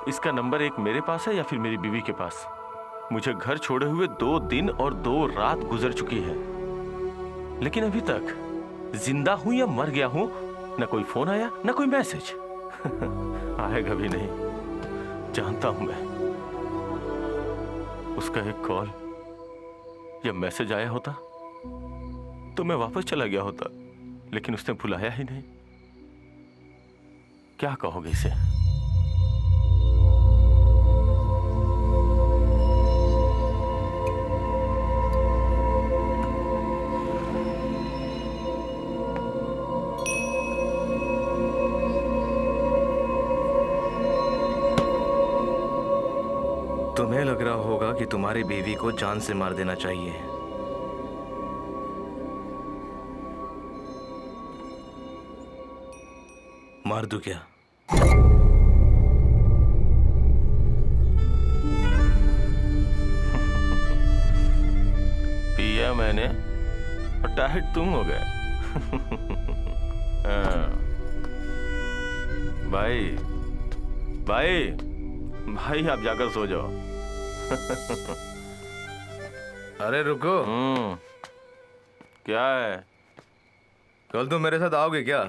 Speaker 7: इसका नंबर एक मेरे पास है या फिर मेरी बीवी के पास। मुझे घर छोड़े हुए 2 दिन और 2 रात गुजर चुकी है, लेकिन अभी तक जिंदा हूं या मर गया हूं, न कोई फोन आया न कोई मैसेज। आएगा भी नहीं, जानता हूं मैं। उसका एक कॉल या मैसेज आया होता तो मैं वापस चला गया होता, लेकिन उसने बुलाया ही नहीं। क्या कहोगे इसे?
Speaker 1: तुम्हें लग रहा होगा कि तुम्हारी बीवी को जान से मार देना चाहिए। मार दूं क्या?
Speaker 7: पिया मैंने और टाइट तुम हो गए। हाँ। भाई आप जाकर सो जाओ।
Speaker 1: अरे रुको।
Speaker 7: क्या है?
Speaker 1: कल तुम मेरे साथ आओगे क्या?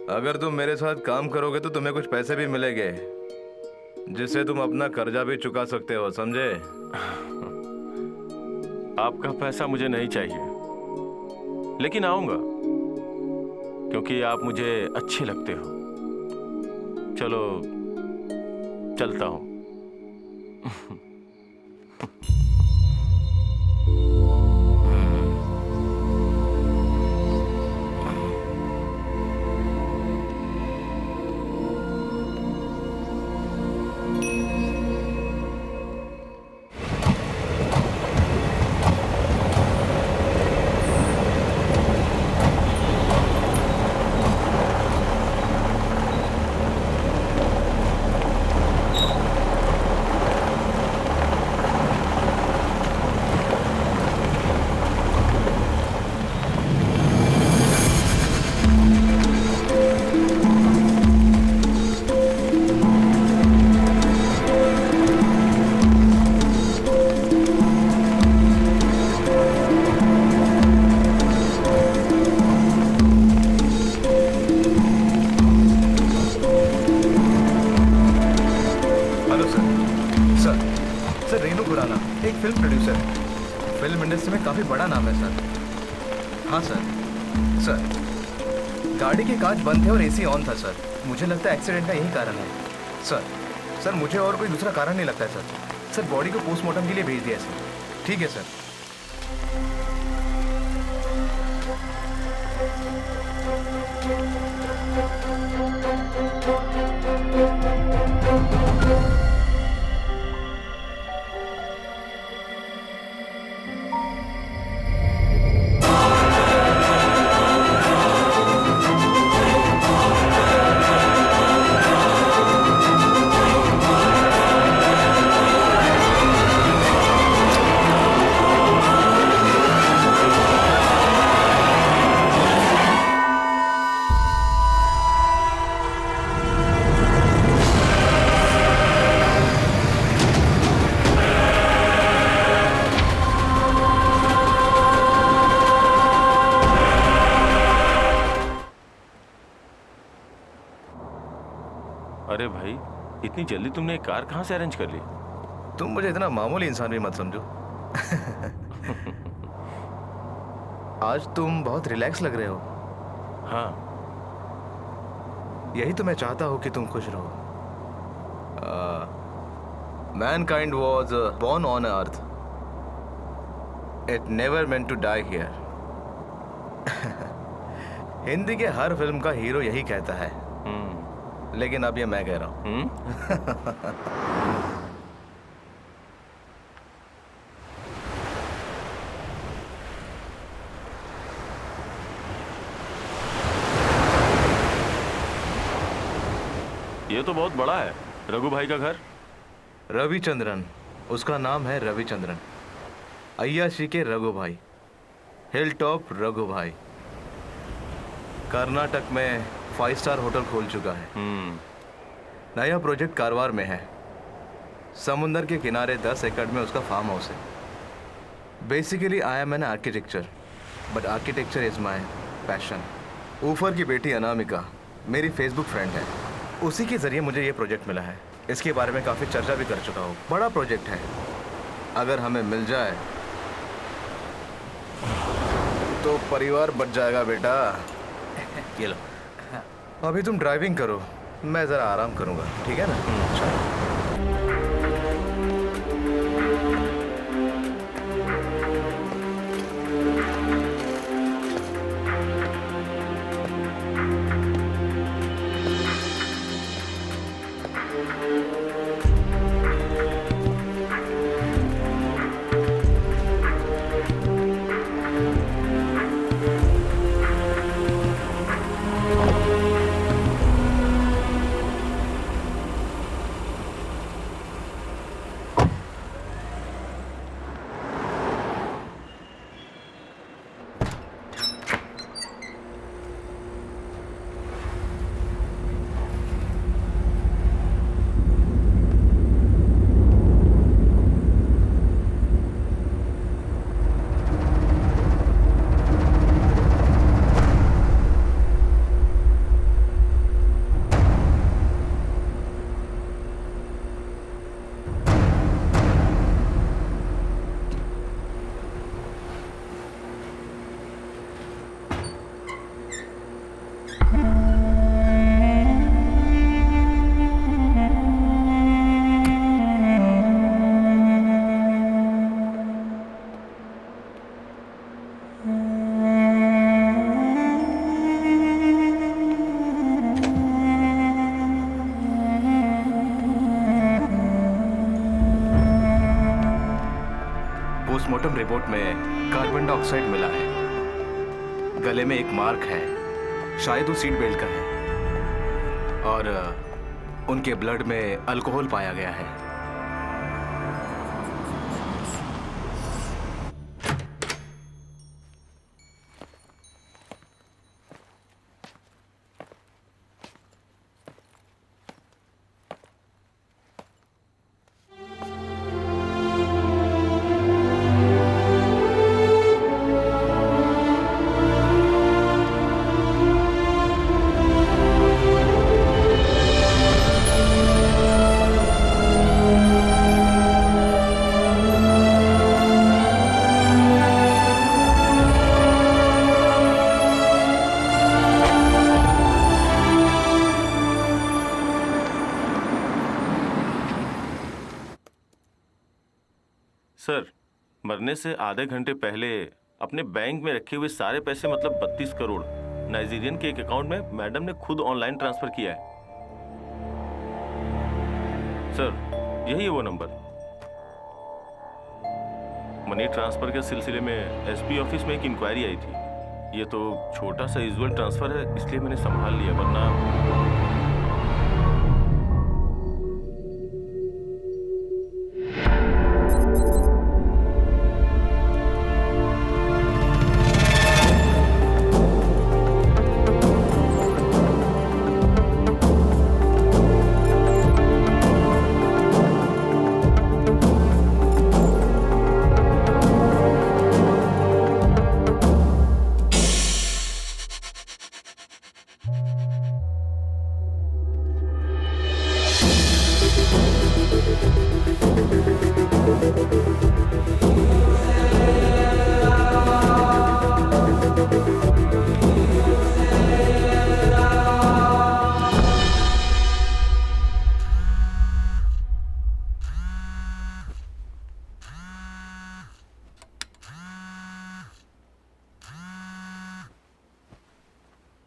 Speaker 1: अगर तुम मेरे साथ काम करोगे तो तुम्हें कुछ पैसे भी मिलेंगे, जिससे तुम अपना कर्जा भी चुका सकते हो, समझे?
Speaker 7: आपका पैसा मुझे नहीं चाहिए, लेकिन आऊंगा। क्योंकि आप मुझे अच्छे लगते हो। चलो चलता हूँ।
Speaker 1: फिल्म प्रोड्यूसर है। फिल्म इंडस्ट्री में काफ़ी बड़ा नाम है सर। हाँ सर। सर गाड़ी के कांच बंद थे और एसी ऑन था सर। मुझे लगता है एक्सीडेंट का यही कारण है सर। मुझे और कोई दूसरा कारण नहीं लगता है सर। बॉडी को पोस्टमार्टम के लिए भेज दिया सर। ठीक है सर।
Speaker 7: अरे भाई, इतनी जल्दी तुमने एक कार कहाँ से अरेंज कर ली?
Speaker 1: तुम मुझे इतना मामूली इंसान भी मत समझो। आज तुम बहुत रिलैक्स लग रहे हो।
Speaker 7: हाँ,
Speaker 1: यही तो मैं चाहता हूँ कि तुम खुश रहो। Mankind was born on earth. It never meant to die here. Hindi के हर फिल्म का हीरो यही कहता है, लेकिन अब ये मैं कह रहा हूं।
Speaker 7: ये तो बहुत बड़ा है। रघु भाई का घर?
Speaker 1: रविचंद्रन, उसका नाम है रविचंद्रन। अय्याशी के रघु भाई, हिल टॉप रघु भाई। कर्नाटक में 5 स्टार होटल खोल चुका है। नया प्रोजेक्ट कारवार में है। समुंदर के किनारे 10 एकड़ में उसका फार्म हाउस है। Basically I am an architecture, but architecture is my passion. ऊफर की बेटी अनामिका मेरी फेसबुक फ्रेंड है। उसी के जरिए मुझे ये प्रोजेक्ट मिला है। इसके बारे में काफ़ी चर्चा भी कर चुका हूँ। बड़ा प्रोजेक्ट है। अगर हमें मिल जाए तो परिवार बच जाएगा बेटा।
Speaker 5: ये लो।
Speaker 1: अभी तुम ड्राइविंग करो, मैं ज़रा आराम करूँगा, ठीक है ना? चलो। पोस्टमार्टम रिपोर्ट में कार्बन डाइऑक्साइड मिला है। गले में एक मार्क है, शायद वो सीट बेल्ट का है। और उनके ब्लड में अल्कोहल पाया गया है।
Speaker 7: सर, मरने से आधे घंटे पहले अपने बैंक में रखे हुए सारे पैसे मतलब 32 करोड़ नाइजीरियन के एक अकाउंट में मैडम ने खुद ऑनलाइन ट्रांसफर किया है। सर, यही है वो नंबर। मनी ट्रांसफर के सिलसिले में एसपी ऑफिस में एक इंक्वायरी आई थी। ये तो छोटा सा यूजुअल ट्रांसफर है, इसलिए मैंने संभाल लिया, वरना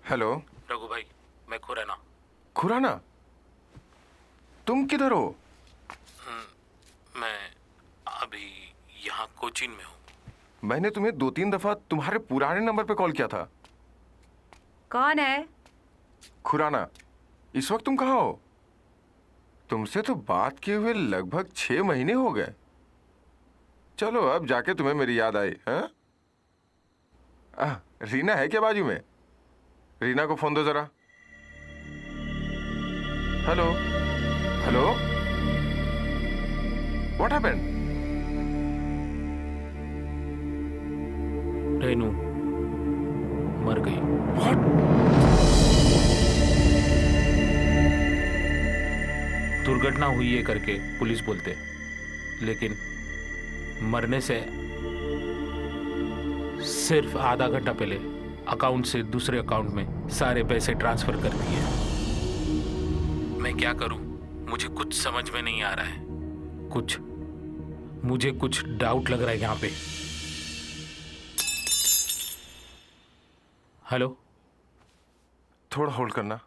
Speaker 10: हेलो
Speaker 4: रघु भाई, मैं खुराना।
Speaker 10: खुराना, तुम किधर हो?
Speaker 4: मैं अभी यहाँ कोचीन में हूँ।
Speaker 10: मैंने तुम्हें 2-3 दफा तुम्हारे पुराने नंबर पे कॉल किया था।
Speaker 2: कौन है?
Speaker 10: खुराना, इस वक्त तुम कहाँ हो? तुमसे तो बात किए हुए लगभग 6 महीने हो गए। चलो अब जाके तुम्हें मेरी याद आई। हाँ, रीना है क्या बाजू में? रीना को फोन दो जरा। Hello hello, what happened?
Speaker 4: Renu मर गई।
Speaker 10: व्हाट?
Speaker 4: दुर्घटना हुई है करके पुलिस बोलते, लेकिन मरने से सिर्फ आधा घंटा पहले अकाउंट से दूसरे अकाउंट में सारे पैसे ट्रांसफर कर दिए। मैं क्या करूं, मुझे कुछ समझ में नहीं आ रहा है। मुझे कुछ डाउट लग रहा है यहाँ पे। हेलो,
Speaker 10: थोड़ा होल्ड करना।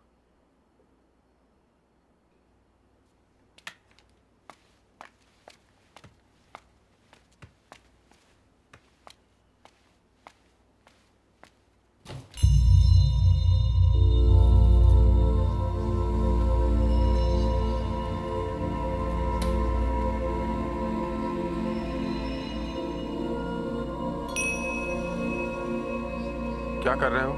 Speaker 10: क्या कर रहे हो?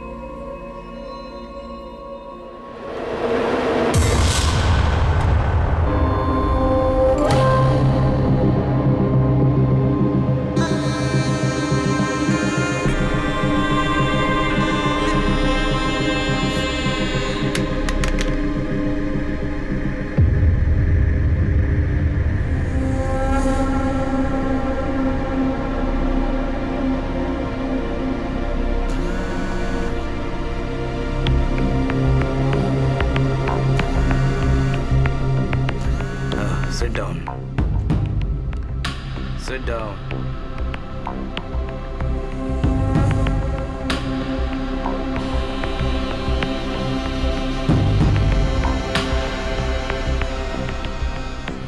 Speaker 5: Sit down. Sit down.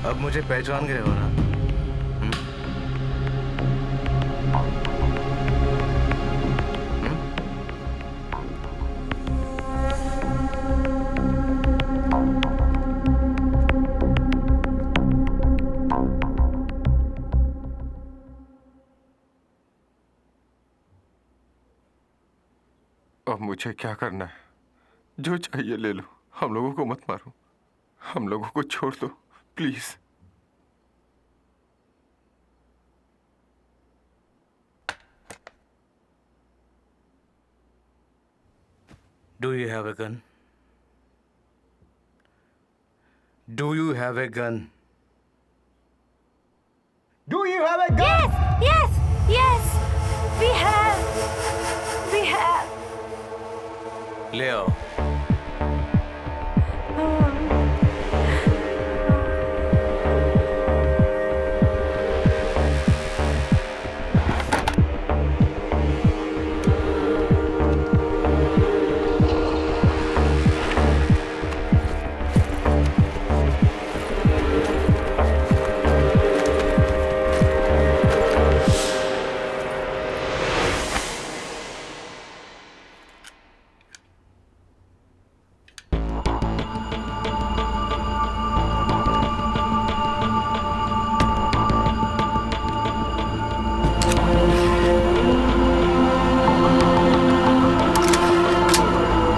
Speaker 1: अब मुझे पहचान गए हो ना?
Speaker 10: अब मुझे क्या करना है? जो चाहिए ले लो, हम लोगों को मत मारो, हम लोगों को छोड़ दो please.
Speaker 1: Do you have a gun? Do you have a gun? Do you have a gun?
Speaker 6: Yes, yes, we have.
Speaker 1: ले आओ।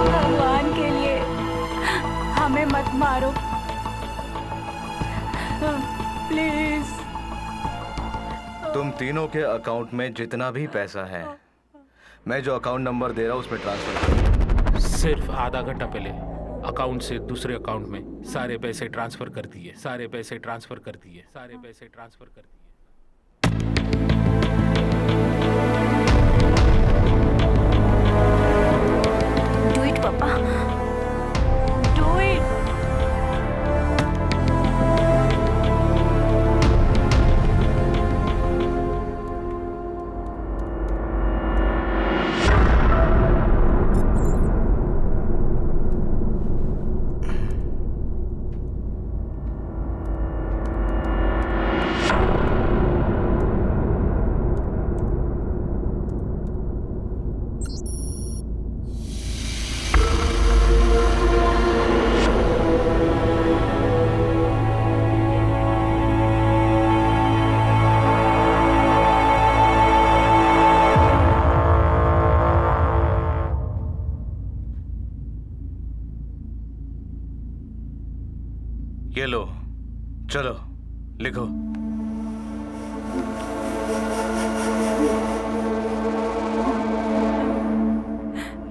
Speaker 2: भगवान के लिए हमें मत मारो प्लीज।
Speaker 1: तुम तीनों के अकाउंट में जितना भी पैसा है, मैं जो अकाउंट नंबर दे रहा हूँ उसमें ट्रांसफर करो।
Speaker 4: सिर्फ आधा घंटा पहले अकाउंट से दूसरे अकाउंट में सारे पैसे ट्रांसफर कर दिए, सारे पैसे ट्रांसफर कर दिए, सारे पैसे ट्रांसफर कर दिए।
Speaker 6: Do it, पापा।
Speaker 2: Do it।
Speaker 1: ये लो, चलो लिखो।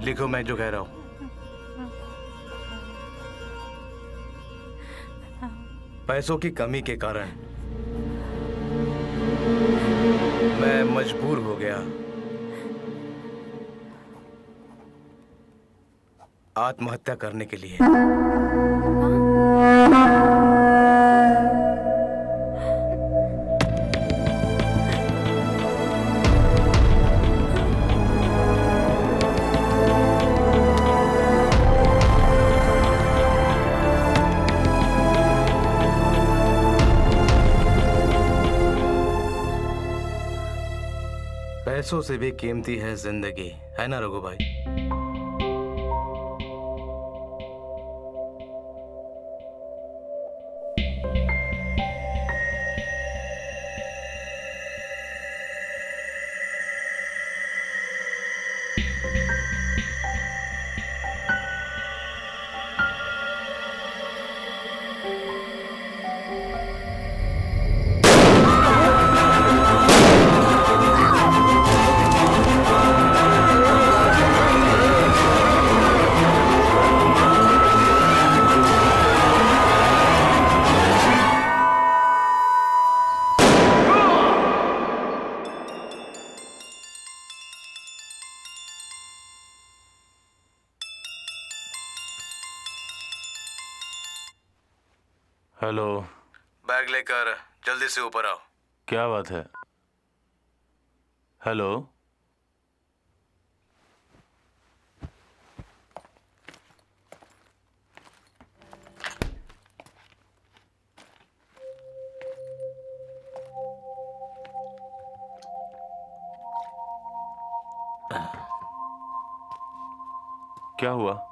Speaker 1: लिखो मैं जो कह रहा हूं। पैसों की कमी के कारण मैं मजबूर हो गया आत्महत्या करने के लिए। पैसों से भी कीमती है जिंदगी, है ना रघु भाई?
Speaker 7: हेलो।
Speaker 1: बैग लेकर जल्दी से ऊपर आओ।
Speaker 7: क्या बात है? हेलो। क्या हुआ?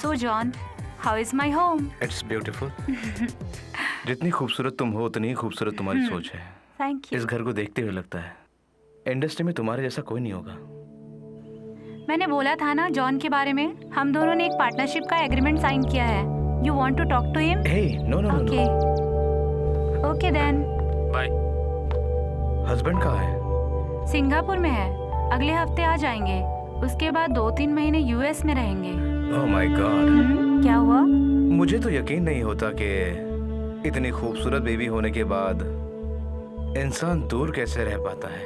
Speaker 2: So John, how is my home?
Speaker 1: It's beautiful. जितनी खूबसूरत तुम हो उतनी ही खूबसूरत तुम्हारी सोच है।
Speaker 2: Thank you.
Speaker 1: इस घर को देखते हुए लगता है इंडस्ट्री में तुम्हारे जैसा कोई नहीं होगा।
Speaker 2: मैंने बोला था ना जॉन के बारे में, हम दोनों ने एक पार्टनरशिप का एग्रीमेंट साइन किया है। You want to talk to him?
Speaker 1: Hey no no
Speaker 2: Okay. Okay then.
Speaker 4: Bye.
Speaker 1: Husband कहाँ है?
Speaker 2: सिंगापुर में है, अगले हफ्ते आ जाएंगे। उसके बाद 2-3 महीने यूएस में रहेंगे।
Speaker 1: Oh my God.
Speaker 2: क्या हुआ?
Speaker 1: मुझे तो यकीन नहीं होता कि इतनी खूबसूरत बेबी होने के बाद इंसान दूर कैसे रह पाता है।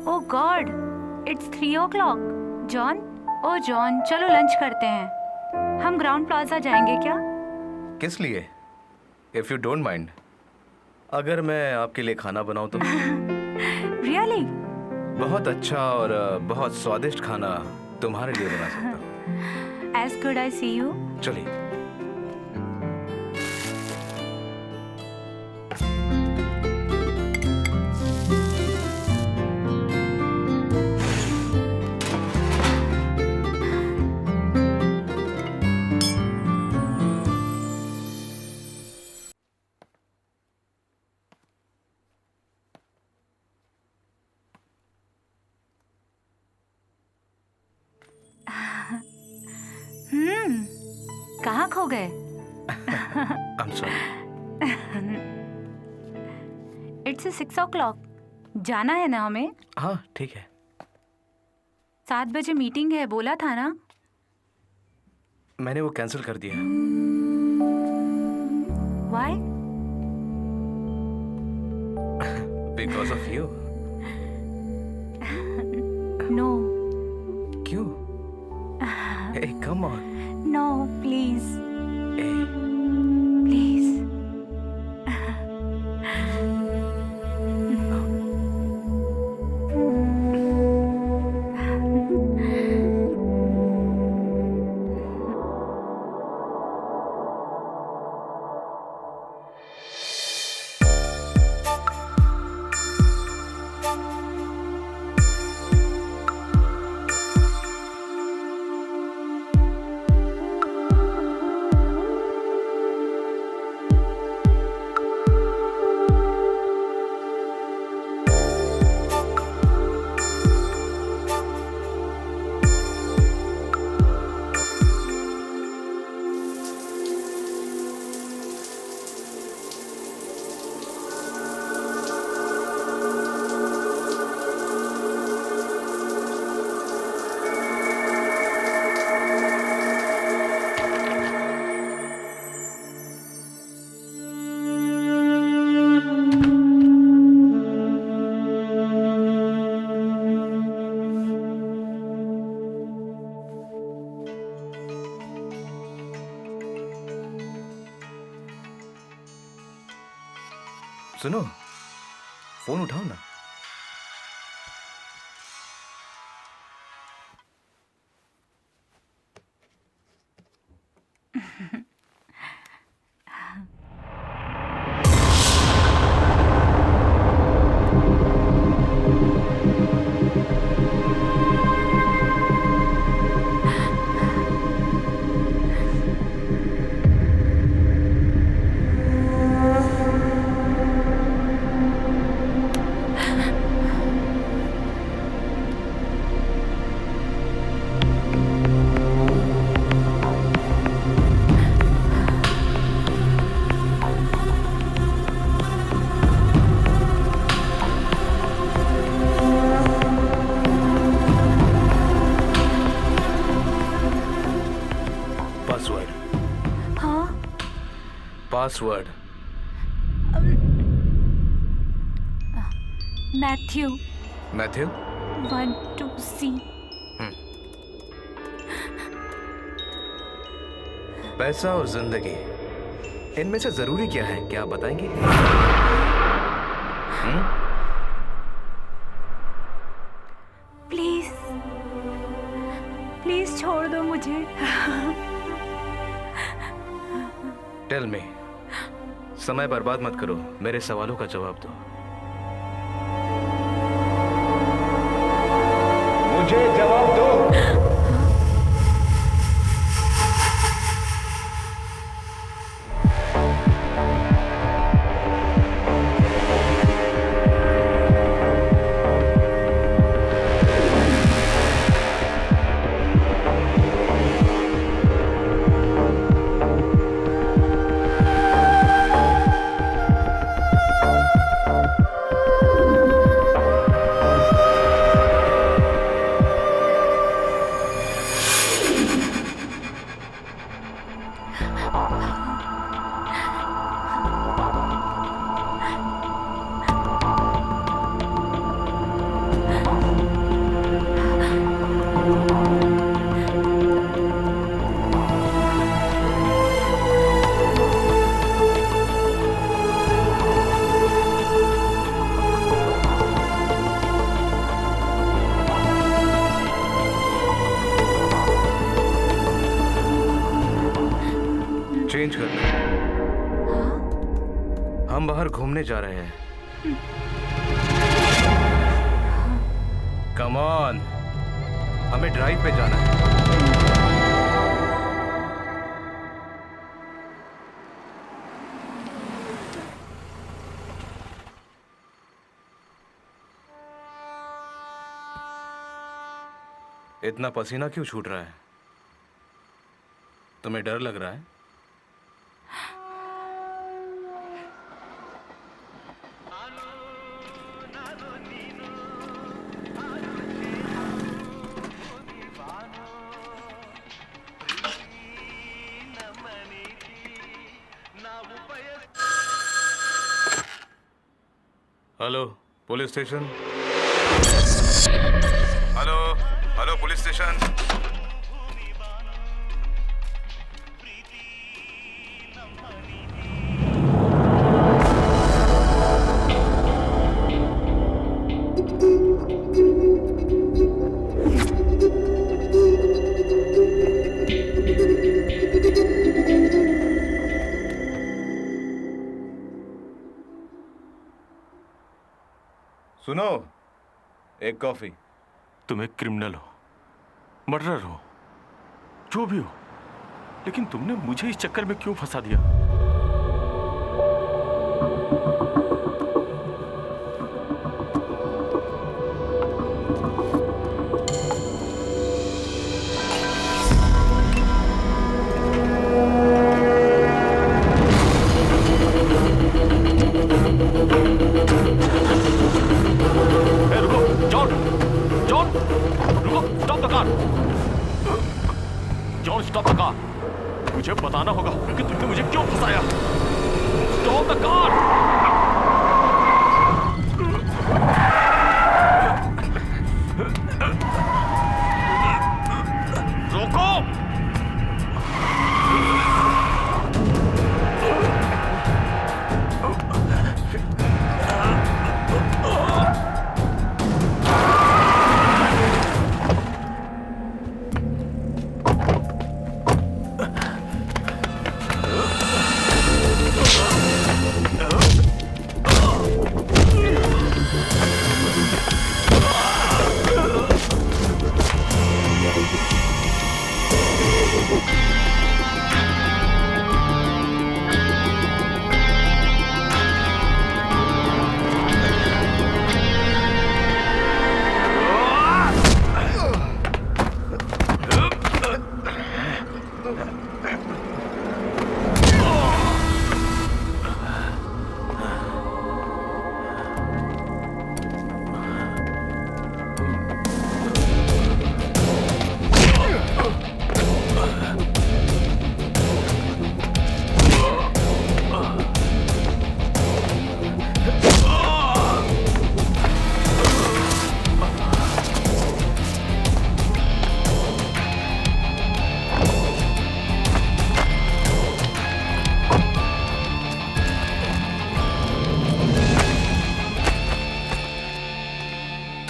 Speaker 2: Oh God, it's 3 o'clock. John, o John, चलो लंच करते हैं। हम ग्राउंड प्लाजा जाएंगे क्या?
Speaker 1: किस लिए? इफ यू डोंट माइंड, अगर मैं आपके लिए खाना बनाऊं तो?
Speaker 2: Really?
Speaker 1: बहुत अच्छा और बहुत स्वादिष्ट खाना तुम्हारे लिए बना सकता हूँ।
Speaker 2: As could I see you?
Speaker 1: चलिए।
Speaker 2: कहाँ खो गए?
Speaker 1: I'm sorry.
Speaker 2: It's 6 o'clock. जाना है ना हमें?
Speaker 1: हाँ ठीक है।
Speaker 2: 7 बजे मीटिंग है, बोला था ना?
Speaker 1: मैंने वो कैंसिल कर दिया।
Speaker 2: Why?
Speaker 1: Because of you.
Speaker 2: No.
Speaker 1: क्यों? Hey, come on.
Speaker 2: No, please.
Speaker 1: Hey.
Speaker 2: Please.
Speaker 1: सुनो, फोन उठाओ ना। पासवर्ड।
Speaker 2: Matthew
Speaker 1: Matthew
Speaker 2: 1 2 C।
Speaker 1: पैसा और जिंदगी, इनमें से जरूरी क्या है, क्या आप बताएंगे?
Speaker 2: प्लीज प्लीज छोड़ दो मुझे।
Speaker 1: टेल मी, समय बर्बाद मत करो, मेरे सवालों का जवाब दो। मुझे जवाब दो। चेंज कर लो, हम बाहर घूमने जा रहे हैं। कम ऑन, हमें ड्राइव पे जाना है। इतना पसीना क्यों छूट रहा है? तुम्हें डर लग रहा है? Hello police station. Hello hello police station. सुनो, एक कॉफी।
Speaker 7: तुम एक क्रिमिनल हो, मर्डरर हो, जो भी हो, लेकिन तुमने मुझे इस चक्कर में क्यों फंसा दिया? मुझे बताना होगा कि तुमने मुझे क्यों फंसाया। Stop the car. रोको।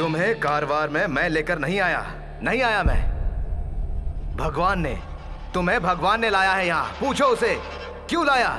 Speaker 1: तुम्हें कारवार में मैं लेकर नहीं आया, नहीं आया मैं। भगवान ने, तुम्हें भगवान ने लाया है यहाँ। पूछो उसे क्यों लाया।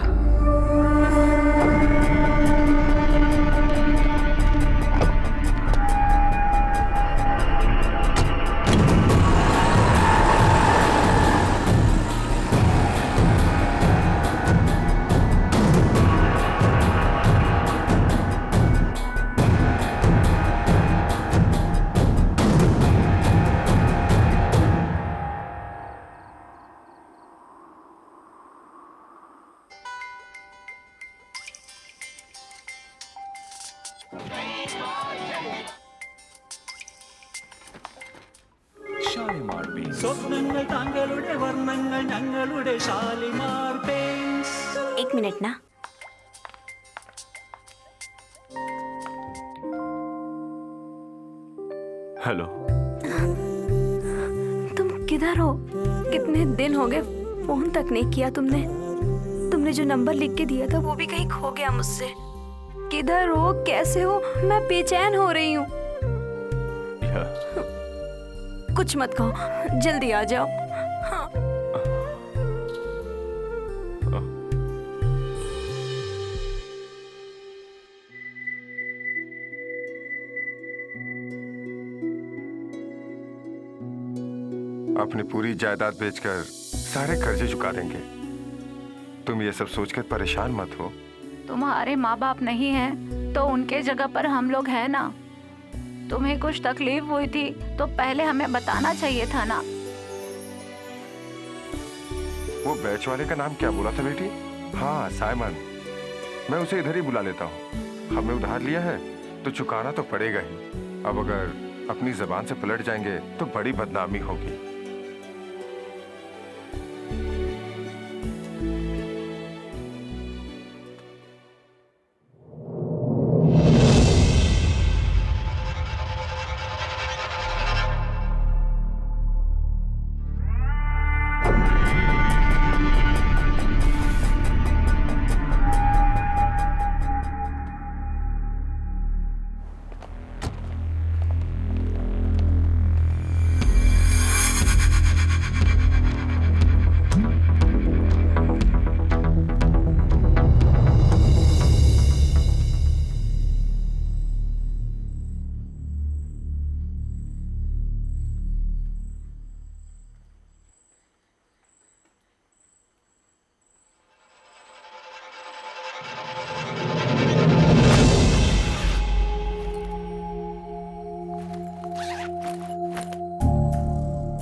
Speaker 11: സ്വപ്നങ്ങൾ താങ്കളുടെ വർണ്ണങ്ങൾ ഞങ്ങളുടെ ഷാലിമാർ പെയിന്റ്സ്.
Speaker 6: एक मिनट ना।
Speaker 7: हेलो।
Speaker 6: तुम किधर हो? कितने दिन हो गए, फोन तक नहीं किया तुमने। तुमने जो नंबर लिख के दिया था वो भी कहीं खो गया मुझसे। किधर हो, कैसे हो? मैं बेचैन हो रही हूँ। कुछ मत कहो, जल्दी आ जाओ। हाँ।
Speaker 10: अपनी पूरी जायदाद बेचकर सारे कर्जे चुका देंगे। तुम ये सब सोचकर परेशान मत हो।
Speaker 2: तुम्हारे माँ बाप नहीं हैं तो उनके जगह पर हम लोग हैं ना। तुम्हें कुछ तकलीफ हुई थी तो पहले हमें बताना चाहिए था ना।
Speaker 10: वो बैच वाले का नाम क्या बोला था बेटी? हाँ, साइमन। मैं उसे इधर ही बुला लेता हूँ। हमने उधार लिया है तो चुकाना तो पड़ेगा ही। अब अगर अपनी जबान से पलट जाएंगे तो बड़ी बदनामी होगी।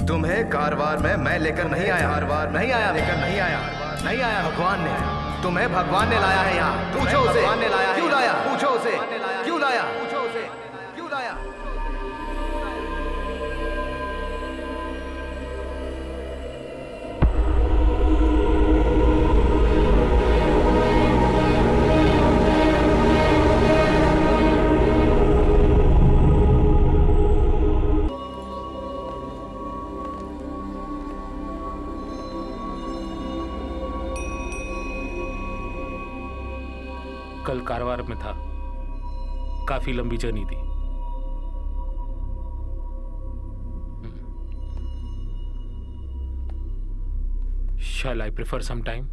Speaker 1: तुम्हें कारवार में मैं लेकर नहीं आया। कारवार नहीं आया, लेकर नहीं आया, नहीं आया। भगवान ने, तुम्हें भगवान ने लाया है यहाँ। पूछो उसे भगवान ने लाया, क्यों लाया। पूछो उसे क्यों लाया। पूछो उसे क्यों लाया।
Speaker 4: कल कारवार में था, काफी लंबी जर्नी थी। Shall I prefer some time?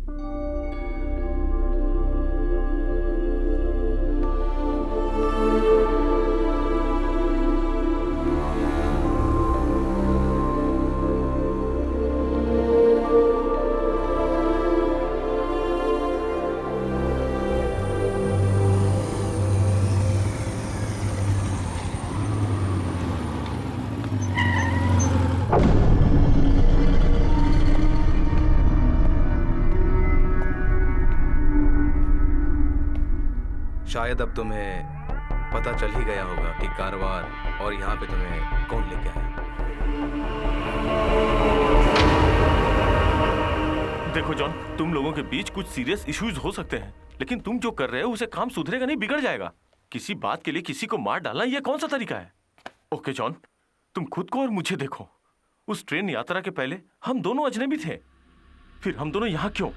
Speaker 1: शायद अब तुम्हें पता चल ही गया होगा कि कारवार और यहाँ पे तुम्हें कौन लेके आया।
Speaker 7: देखो जॉन, तुम लोगों के बीच कुछ सीरियस इश्यूज हो सकते हैं, लेकिन तुम जो कर रहे हो उसे काम सुधरेगा नहीं, बिगड़ जाएगा। किसी बात के लिए किसी को मार डालना यह कौन सा तरीका है? ओके जॉन, तुम खुद को और मुझे देखो। उस ट्रेन यात्रा के पहले हम दोनों अजनबी थे, फिर हम दोनों यहाँ क्यों?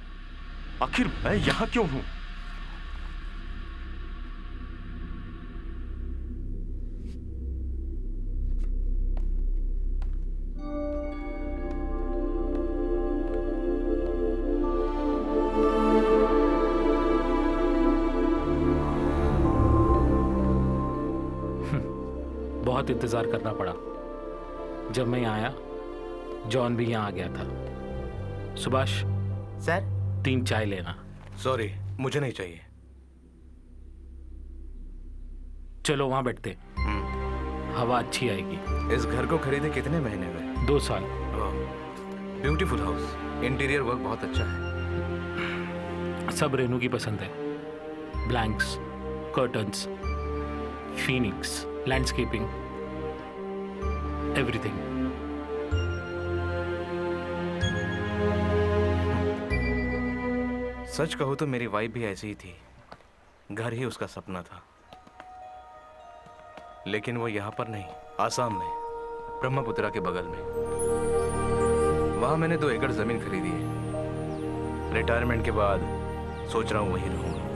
Speaker 7: आखिर मैं यहाँ क्यों हूं?
Speaker 4: बहुत इंतज़ार करना पड़ा। जब मैं यहाँ आया, जॉन भी यहाँ आ गया था। सुभाष
Speaker 5: सर
Speaker 4: 3 चाय लेना।
Speaker 1: सॉरी, मुझे नहीं चाहिए।
Speaker 4: चलो वहाँ बैठते, हवा अच्छी आएगी।
Speaker 1: इस घर को खरीदे कितने महीने हुए?
Speaker 4: 2 साल।
Speaker 1: ब्यूटीफुल हाउस, इंटीरियर वर्क बहुत अच्छा है।
Speaker 4: सब रेनू की पसंद है। Blanks, curtains, phoenix, landscaping, everything.
Speaker 1: सच कहो तो मेरी वाइफ भी ऐसी ही थी। घर ही उसका सपना था, लेकिन वो यहाँ पर नहीं, आसाम में, ब्रह्मपुत्रा के बगल में। वहां मैंने 2 एकड़ जमीन खरीदी है। रिटायरमेंट के बाद सोच रहा हूँ वहीं रहूंगा।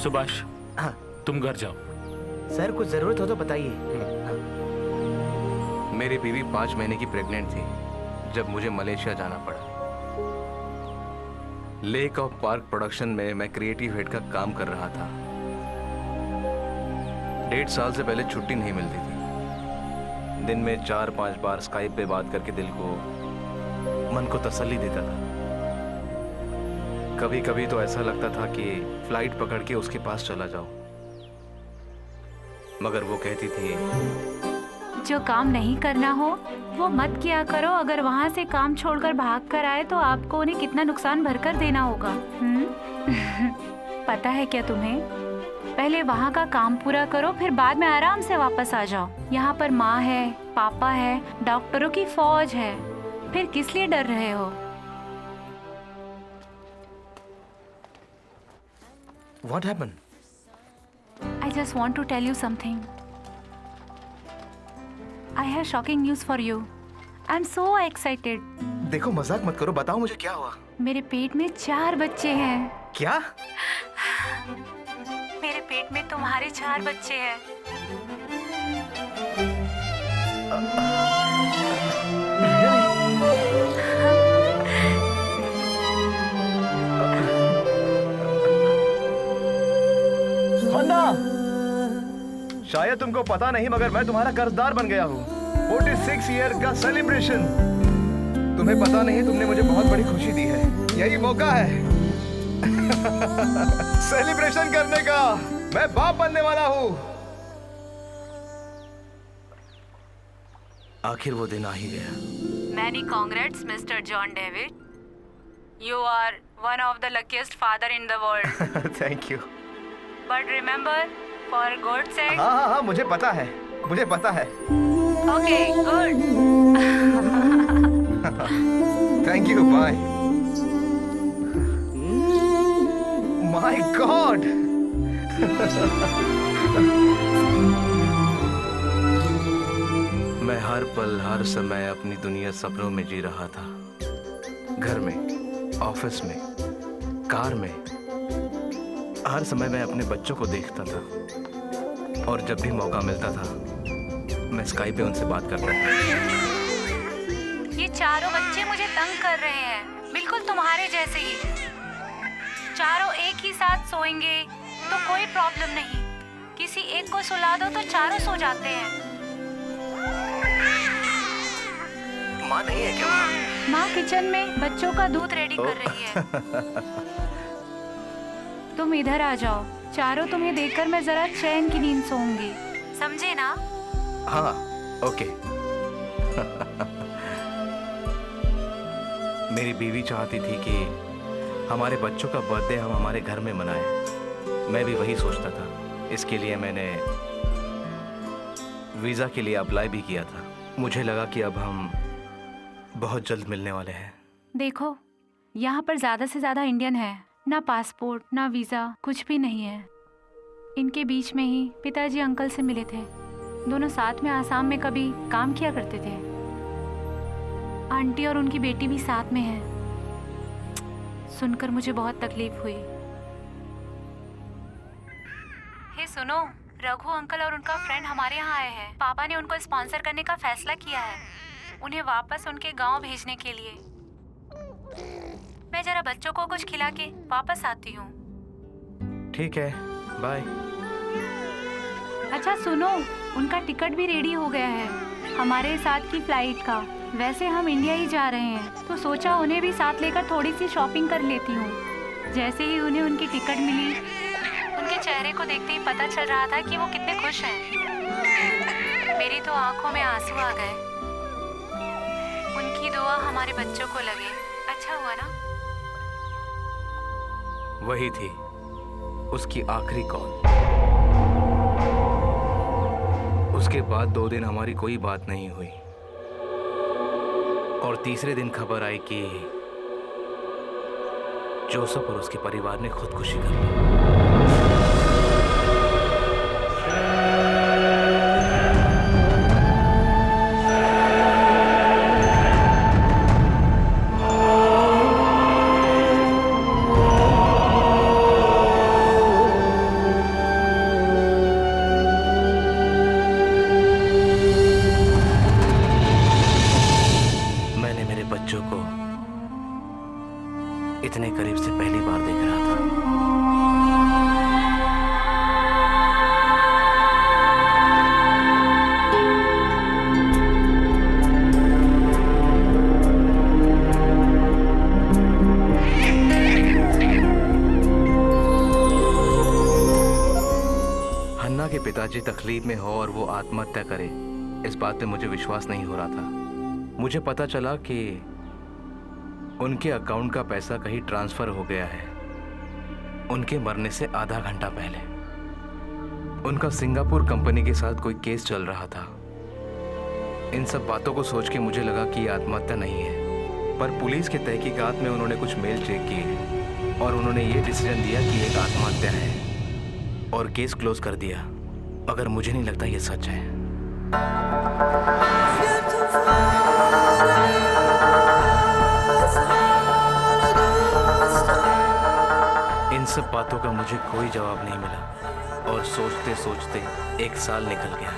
Speaker 4: सुभाष,
Speaker 5: हाँ
Speaker 4: तुम घर जाओ।
Speaker 5: सर, कुछ जरूरत हो तो बताइए।
Speaker 1: मेरी बीवी 5 महीने की प्रेग्नेंट थी जब मुझे मलेशिया जाना पड़ा। लेक ऑफ पार्क प्रोडक्शन में मैं क्रिएटिव हेड का काम कर रहा था। 1.5 साल से पहले छुट्टी नहीं मिलती थी। दिन में 4-5 बार स्काइप पे बात करके दिल को, मन को तसल्ली देता था। कभी कभी तो ऐसा लगता था कि फ्लाइट पकड़ के उसके पास चला जाऊं, मगर वो कहती थी,
Speaker 2: जो काम नहीं करना हो वो मत किया करो। अगर वहाँ से काम छोड़कर भाग कर आए तो आपको उन्हें कितना नुकसान भरकर देना होगा। पता है क्या तुम्हें? पहले वहाँ का काम पूरा करो, फिर बाद में आराम से वापस आ जाओ। यहाँ पर माँ है, पापा है, डॉक्टरों की फौज है, फिर किस लिए डर रहे हो?
Speaker 1: What happened?
Speaker 2: I just want to tell you something. I have shocking news for you. I'm so excited.
Speaker 1: देखो, मजाक मत करो, बताओ मुझे क्या हुआ।
Speaker 2: मेरे पेट में 4 बच्चे हैं।
Speaker 1: क्या?
Speaker 2: मेरे पेट में तुम्हारे 4 बच्चे हैं।
Speaker 1: शायद तुमको पता नहीं, मगर मैं तुम्हारा कर्जदार बन गया हूँ। 46 ईयर का सेलिब्रेशन। तुम्हें पता नहीं, तुमने मुझे बहुत बड़ी खुशी दी है। यही मौका है सेलिब्रेशन करने का। मैं बाप बनने वाला हूँ। आखिर वो दिन आ ही गया।
Speaker 2: Many congrats, Mr. John David. You are one of the luckiest father in the world.
Speaker 1: Thank you.
Speaker 2: But remember, for God's sake.
Speaker 1: हाँ, मुझे पता है, मुझे पता है।
Speaker 2: Okay, good.
Speaker 1: Thank you, bye. My God. मैं हर पल, हर समय अपनी दुनिया सपनों में जी रहा था। घर में, ऑफिस में, कार में, हर समय मैं अपने बच्चों को देखता था, और जब भी मौका मिलता था मैं स्काइप पे उनसे बात करता था।
Speaker 2: ये चारों बच्चे मुझे तंग कर रहे हैं, बिल्कुल तुम्हारे जैसे ही। चारों एक ही साथ सोएंगे तो कोई प्रॉब्लम नहीं, किसी एक को सुला दो तो चारों सो जाते हैं।
Speaker 1: माँ नहीं है क्या?
Speaker 2: माँ किचन में बच्चों का दूध रेडी कर रही है। तुम इधर आ जाओ, चारों तुम्हें देखकर मैं जरा चैन की नींद सोऊंगी, समझे ना?
Speaker 1: हाँ, ओके। मेरी बीवी चाहती थी कि हमारे बच्चों का बर्थडे हम हमारे घर में मनाएं। मैं भी वही सोचता था। इसके लिए मैंने वीज़ा के लिए अप्लाई भी किया था। मुझे लगा कि अब हम बहुत जल्द मिलने वाले हैं।
Speaker 2: देखो, यहाँ पर ज़्यादा से ज़्यादा इंडियन है, ना पासपोर्ट ना वीज़ा, कुछ भी नहीं है। इनके बीच में ही पिताजी अंकल से मिले थे। दोनों साथ में आसाम में कभी काम किया करते थे। आंटी और उनकी बेटी भी साथ में है। सुनकर मुझे बहुत तकलीफ हुई। हे सुनो, रघु अंकल और उनका फ्रेंड हमारे यहाँ आए हैं। पापा ने उनको स्पॉन्सर करने का फैसला किया है, उन्हें वापस उनके गांव भेजने के लिए। मैं जरा बच्चों को कुछ खिला के वापस आती हूँ।
Speaker 1: ठीक है, बाय।
Speaker 2: अच्छा सुनो, उनका टिकट भी रेडी हो गया है हमारे साथ की फ्लाइट का। वैसे हम इंडिया ही जा रहे हैं, तो सोचा उन्हें भी साथ लेकर थोड़ी सी शॉपिंग कर लेती हूँ। जैसे ही उन्हें उनकी टिकट मिली, उनके चेहरे को देखते ही पता चल रहा था कि वो कितने खुश हैं। मेरी तो आंखों में आंसू आ गए। उनकी दुआ हमारे बच्चों को लगे। अच्छा हुआ ना?
Speaker 1: वही थी उसकी आखिरी कॉल। उसके बाद 2 दिन हमारी कोई बात नहीं हुई और तीसरे दिन खबर आई कि जोसेफ और उसके परिवार ने खुदकुशी कर ली। इतने करीब से पहली बार देख रहा था। हन्ना के पिताजी तकलीफ में हो और वो आत्महत्या करे, इस बात पे मुझे विश्वास नहीं हो रहा था। मुझे पता चला कि उनके अकाउंट का पैसा कहीं ट्रांसफर हो गया है उनके मरने से आधा घंटा पहले। उनका सिंगापुर कंपनी के साथ कोई केस चल रहा था। इन सब बातों को सोच के मुझे लगा कि ये आत्महत्या नहीं है, पर पुलिस के तहकीकात में उन्होंने कुछ मेल चेक किए और उन्होंने ये डिसीजन दिया कि एक आत्महत्या है और केस क्लोज कर दिया। मगर मुझे नहीं लगता ये सच है। इन सब बातों का मुझे कोई जवाब नहीं मिला और सोचते सोचते 1 साल निकल गया।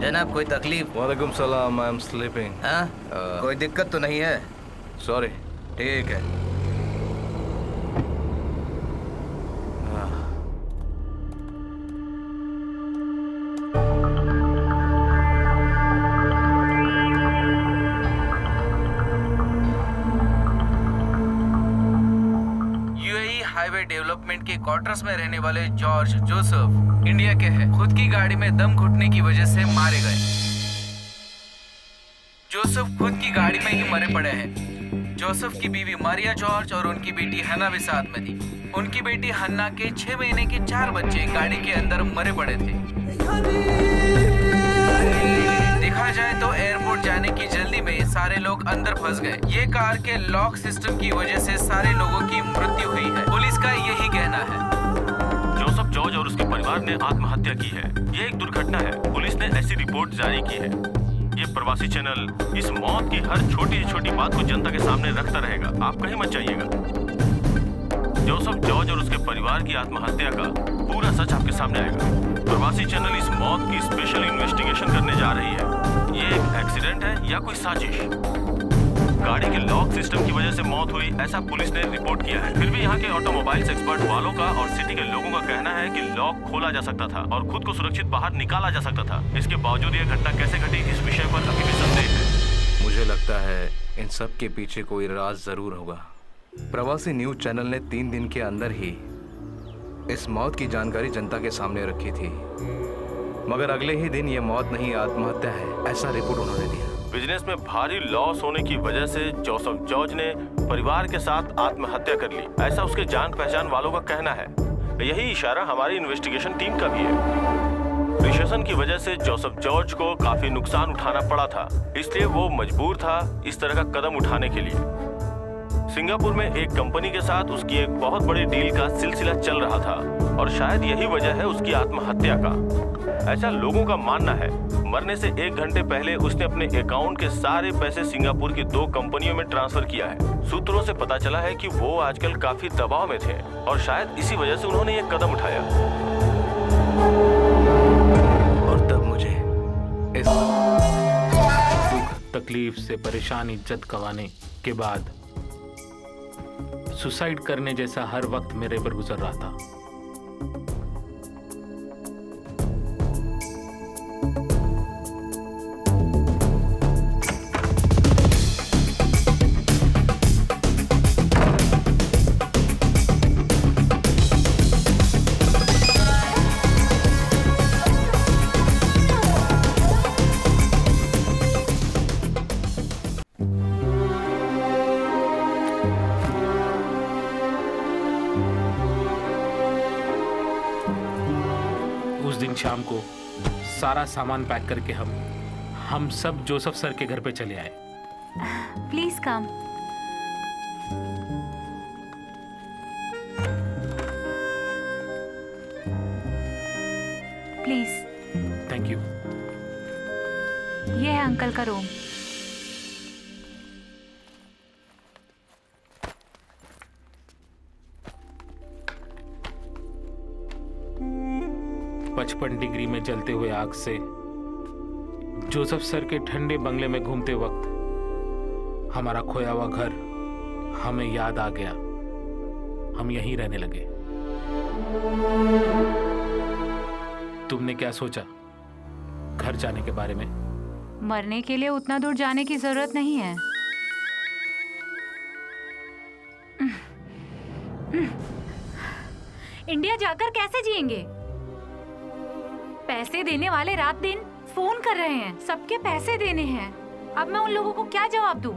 Speaker 5: जनाब कोई तकलीफ?
Speaker 1: वालेकुम सलाम, आई एम स्लीपिंग।
Speaker 5: हाँ? कोई दिक्कत तो नहीं है?
Speaker 1: सॉरी।
Speaker 5: ठीक है।
Speaker 3: हाईवे डेवलपमेंट के क्वार्टर्स में रहने वाले जॉर्ज जोसेफ इंडिया के हैं। खुद की गाड़ी में दम घुटने की वजह से मारे गए। जोसेफ खुद की गाड़ी में ही मरे पड़े हैं। जोसेफ की बीवी मारिया जॉर्ज और उनकी बेटी हन्ना भी साथ में थी। उनकी बेटी हन्ना के 6 महीने के 4 बच्चे गाड़ी के अंदर मरे पड़े थे। देखा जाए तो एयरपोर्ट जाने की जल्दी में सारे लोग अंदर फंस गए। ये कार के लॉक सिस्टम की वजह से सारे लोगों की मृत्यु हुई है। पुलिस का यही कहना है।
Speaker 7: जोसेफ जॉर्ज और उसके परिवार ने आत्महत्या की है। ये एक दुर्घटना है। पुलिस ने ऐसी रिपोर्ट जारी की है। ये प्रवासी चैनल इस मौत की हर छोटी छोटी बात को जनता के सामने रखता रहेगा। आप कहीं मत जाइएगा। जोसेफ जॉर्ज और उसके परिवार की आत्महत्या का पूरा सच आपके सामने आएगा। प्रवासी चैनल इस मौत की स्पेशल इन्वेस्टिगेशन करने जा रही है। ये एक एक्सीडेंट है या कोई साजिश? गाड़ी के लॉक सिस्टम की वजह से मौत हुई, ऐसा पुलिस ने रिपोर्ट किया है। फिर भी यहाँ के ऑटोमोबाइल्स एक्सपर्ट वालों का और सिटी के लोगों का कहना है कि लॉक खोला जा सकता था और खुद को सुरक्षित बाहर निकाला जा सकता था। इसके बावजूद ये घटना कैसे घटी, इस विषय पर अभी भी संदेह है।
Speaker 1: मुझे लगता है इन सब के पीछे कोई राज जरूर होगा। प्रवासी न्यूज चैनल ने 3 दिन के अंदर ही इस मौत की जानकारी जनता के सामने रखी थी, मगर अगले ही दिन ये मौत नहीं आत्महत्या है, ऐसा रिपोर्ट उन्होंने दिया।
Speaker 7: बिजनेस में भारी लॉस होने की वजह से जोसेफ जॉर्ज ने परिवार के साथ आत्महत्या कर ली, ऐसा उसके जान पहचान वालों का कहना है। यही इशारा हमारी इन्वेस्टिगेशन टीम का भी है। रिसेशन की वजह से जोसेफ जॉर्ज को काफी नुकसान उठाना पड़ा था, इसलिए वो मजबूर था इस तरह का कदम उठाने के लिए। सिंगापुर में एक कंपनी के साथ उसकी एक बहुत बड़ी डील का सिलसिला चल रहा था और शायद यही वजह है उसकी आत्महत्या का, ऐसा लोगों का मानना है। मरने से 1 घंटे पहले उसने अपने अकाउंट के सारे पैसे सिंगापुर की 2 कंपनियों में ट्रांसफर किया है। सूत्रों से पता चला है कि वो आजकल काफी दबाव में थे और शायद इसी वजह से उन्होंने ये कदम उठाया।
Speaker 4: तकलीफ से परेशान इज्जत गंवाने के बाद सुसाइड करने जैसा हर वक्त मेरे पर गुजर रहा था। उस दिन शाम को सारा सामान पैक करके हम सब जोसेफ सर के घर पे चले आए।
Speaker 2: Please come. Please.
Speaker 4: Thank you.
Speaker 2: ये है अंकल का रूम।
Speaker 4: पचपन डिग्री में जलते हुए आग से जोसेफ सर के ठंडे बंगले में घूमते वक्त हमारा खोया हुआ घर हमें याद आ गया। हम यहीं रहने लगे। तुमने क्या सोचा घर जाने के बारे में?
Speaker 2: मरने के लिए उतना दूर जाने की जरूरत नहीं है। इंडिया जाकर कैसे जिएंगे? पैसे देने वाले रात दिन फोन कर रहे हैं, सबके पैसे देने हैं। अब मैं उन लोगों को क्या जवाब दूं?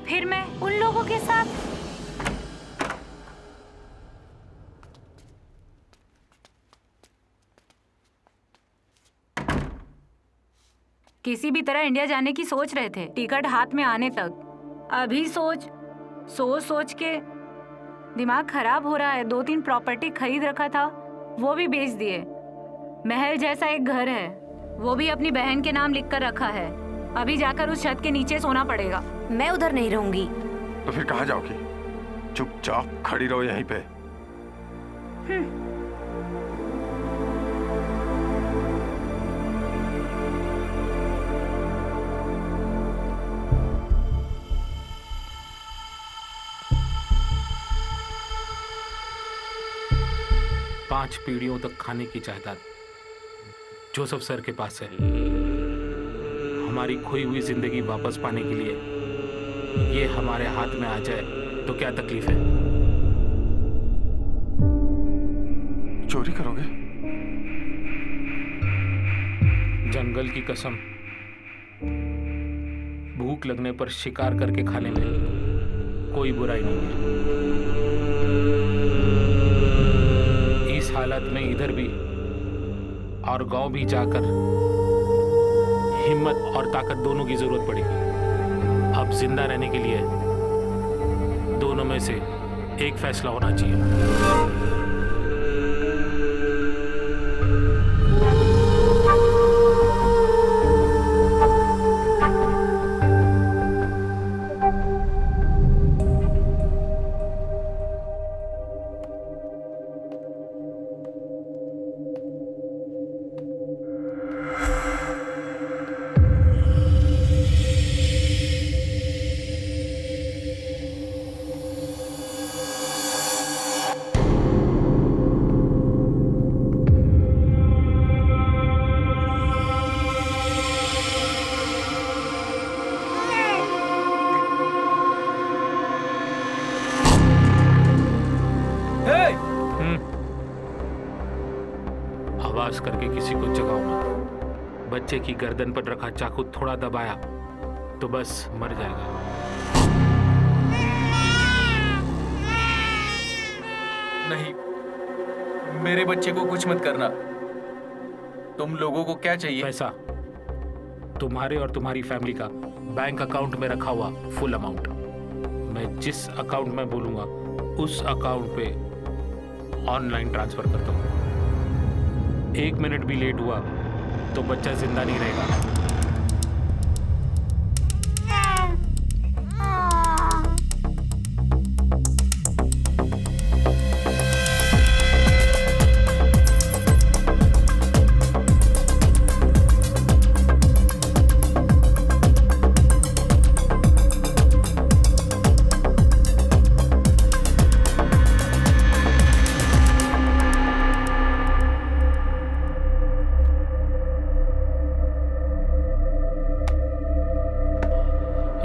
Speaker 2: फिर मैं उन लोगों के साथ किसी भी तरह इंडिया जाने की सोच रहे थे, टिकट हाथ में आने तक। अभी सोच के दिमाग खराब हो रहा है। 2-3 प्रॉपर्टी खरीद रखा था, वो भी बेच दिए। महल जैसा एक घर है, वो भी अपनी बहन के नाम लिखकर रखा है। अभी जाकर उस छत के नीचे सोना पड़ेगा।
Speaker 6: मैं उधर नहीं रहूंगी।
Speaker 10: तो फिर कहाँ जाओगी? चुपचाप खड़ी रहो यहीं पे।
Speaker 4: पांच पीढ़ियों तक खाने की जायदाद जोसेफ सर के पास है। हमारी खोई हुई जिंदगी वापस पाने के लिए ये हमारे हाथ में आ जाए तो क्या तकलीफ है?
Speaker 10: चोरी करोगे?
Speaker 4: जंगल की कसम, भूख लगने पर शिकार करके खाने में कोई बुराई नहीं है। इस हालत में इधर भी और गांव भी जाकर हिम्मत और ताकत दोनों की जरूरत पड़ेगी। अब जिंदा रहने के लिए दोनों में से एक फैसला होना चाहिए। आवाज करके किसी को जगाओ मत। बच्चे की गर्दन पर रखा चाकू थोड़ा दबाया तो बस मर जाएगा।
Speaker 3: नहीं, मेरे बच्चे को कुछ मत करना। तुम लोगों को क्या चाहिए?
Speaker 4: पैसा, तुम्हारे और तुम्हारी फैमिली का बैंक अकाउंट में रखा हुआ फुल अमाउंट। मैं जिस अकाउंट में बोलूंगा उस अकाउंट पे ऑनलाइन ट्रांसफर करता हूँ। 1 मिनट भी लेट हुआ तो बच्चा जिंदा नहीं रहेगा।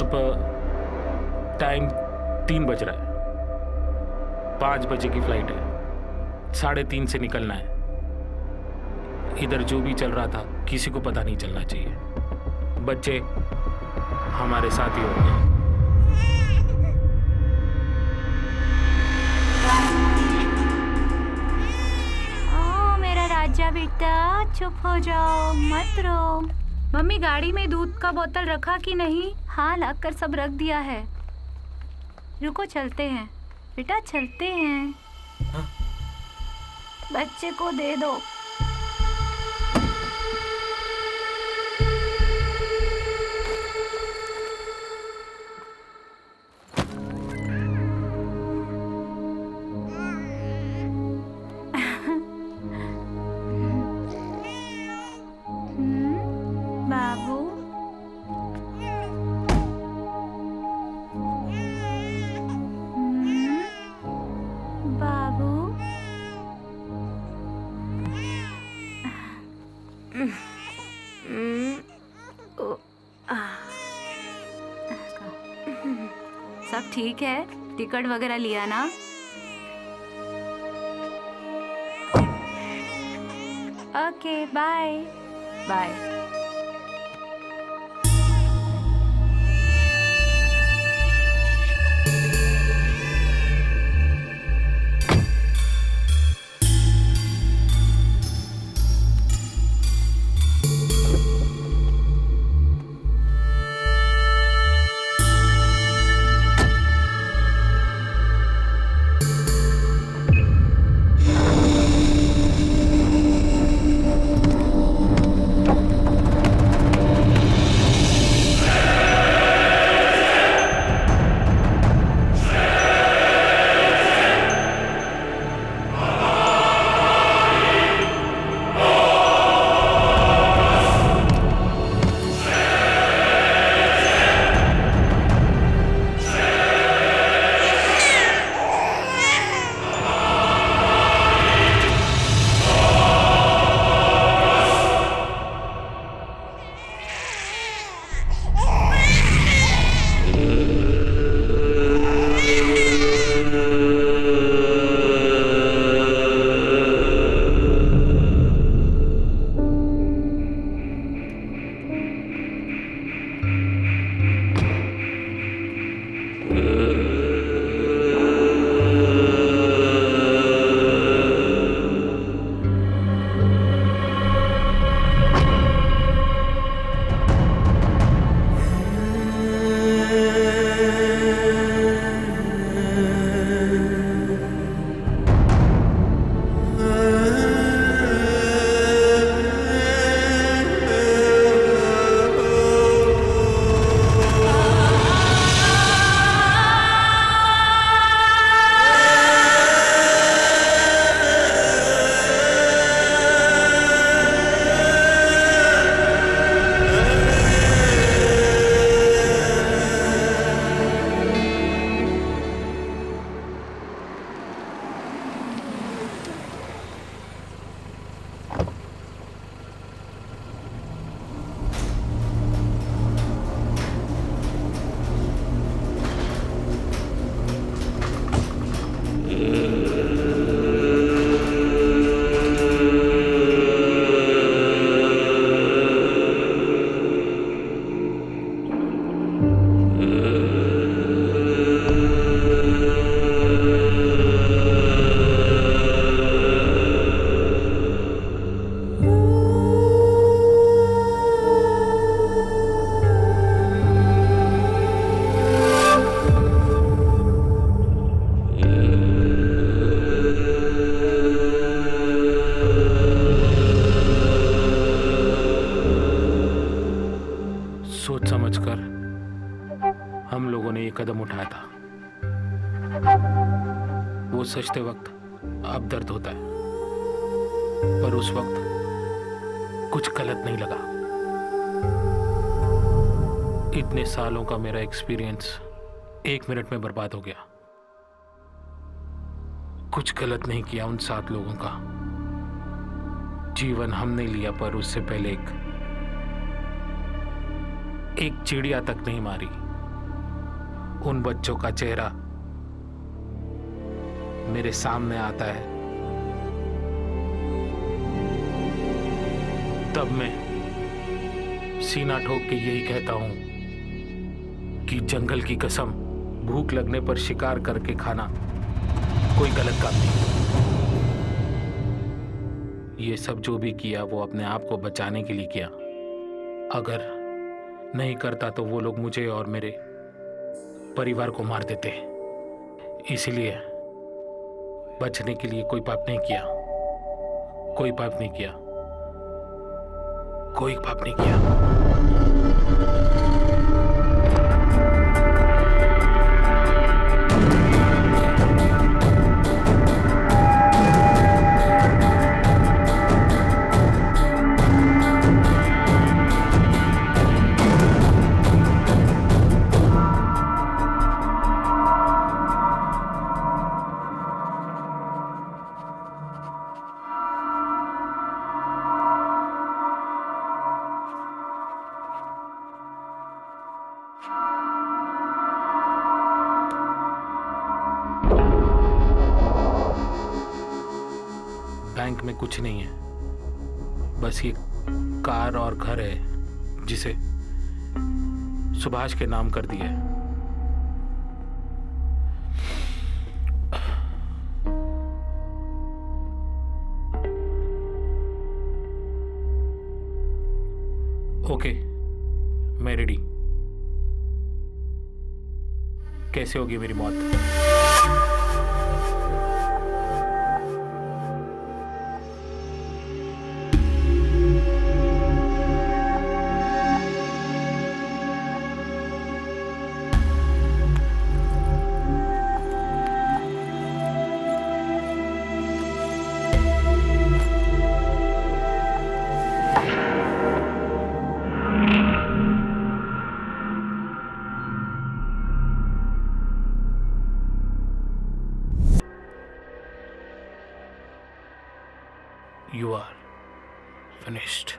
Speaker 4: अब टाइम 3 बज रहा है, 5 बजे की फ्लाइट है, 3:30 से निकलना है। इधर जो भी चल रहा था किसी को पता नहीं चलना चाहिए। बच्चे हमारे साथ ही होंगे।
Speaker 2: ओ मेरा राजा बेटा, चुप हो जाओ, मत रो। मम्मी गाड़ी में दूध का बोतल रखा कि नहीं? हाँ, लाकर सब रख दिया है। रुको, चलते हैं बेटा, चलते हैं। बच्चे को दे दो। बाबू, बाबू, सब ठीक है? टिकट वगैरह लिया ना? Okay, bye bye.
Speaker 4: कदम उठाया था। वो सचते वक्त अब दर्द होता है, पर उस वक्त कुछ गलत नहीं लगा। इतने सालों का मेरा एक्सपीरियंस 1 मिनट में बर्बाद हो गया। कुछ गलत नहीं किया उन 7 लोगों का। जीवन हमने लिया, पर उससे पहले एक चिड़िया तक नहीं मारी। उन बच्चों का चेहरा मेरे सामने आता है, तब मैं सीना ठोक के यही कहता हूं कि जंगल की कसम, भूख लगने पर शिकार करके खाना कोई गलत काम नहीं। ये सब जो भी किया वो अपने आप को बचाने के लिए किया। अगर नहीं करता तो वो लोग मुझे और मेरे परिवार को मार देते। इसलिए बचने के लिए कोई पाप नहीं किया, कोई पाप नहीं किया, कोई पाप नहीं किया। बैंक में कुछ नहीं है, बस ये कार और घर है जिसे सुभाष के नाम कर दिया है। ओके, मैं रेडी। कैसे होगी मेरी मौत? You are finished.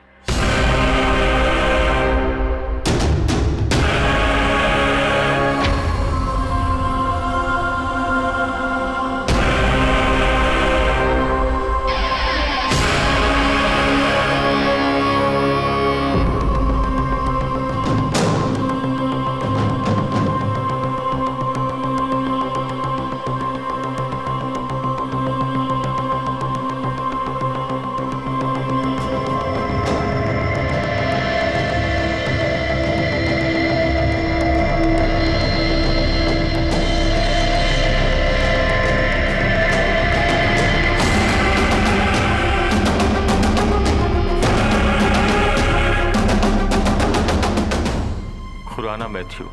Speaker 7: Khurana Matthew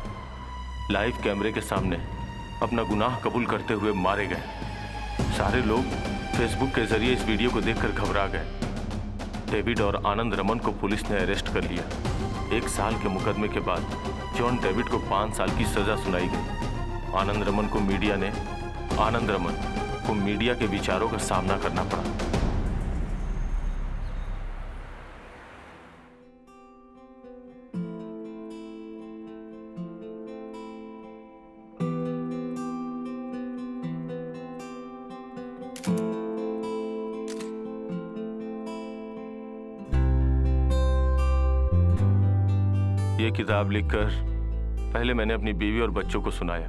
Speaker 7: live कैमरे के सामने अपना गुनाह कबूल करते हुए मारे गए। सारे लोग फेसबुक के जरिए इस वीडियो को देखकर घबरा गए। डेविड और आनंद रमन को पुलिस ने अरेस्ट कर लिया। 1 साल के मुकदमे के बाद जॉन डेविड को 5 साल की सजा सुनाई गई। आनंद रमन को मीडिया के विचारों का सामना करना पड़ा। ये किताब लिखकर पहले मैंने अपनी बीवी और बच्चों को सुनाया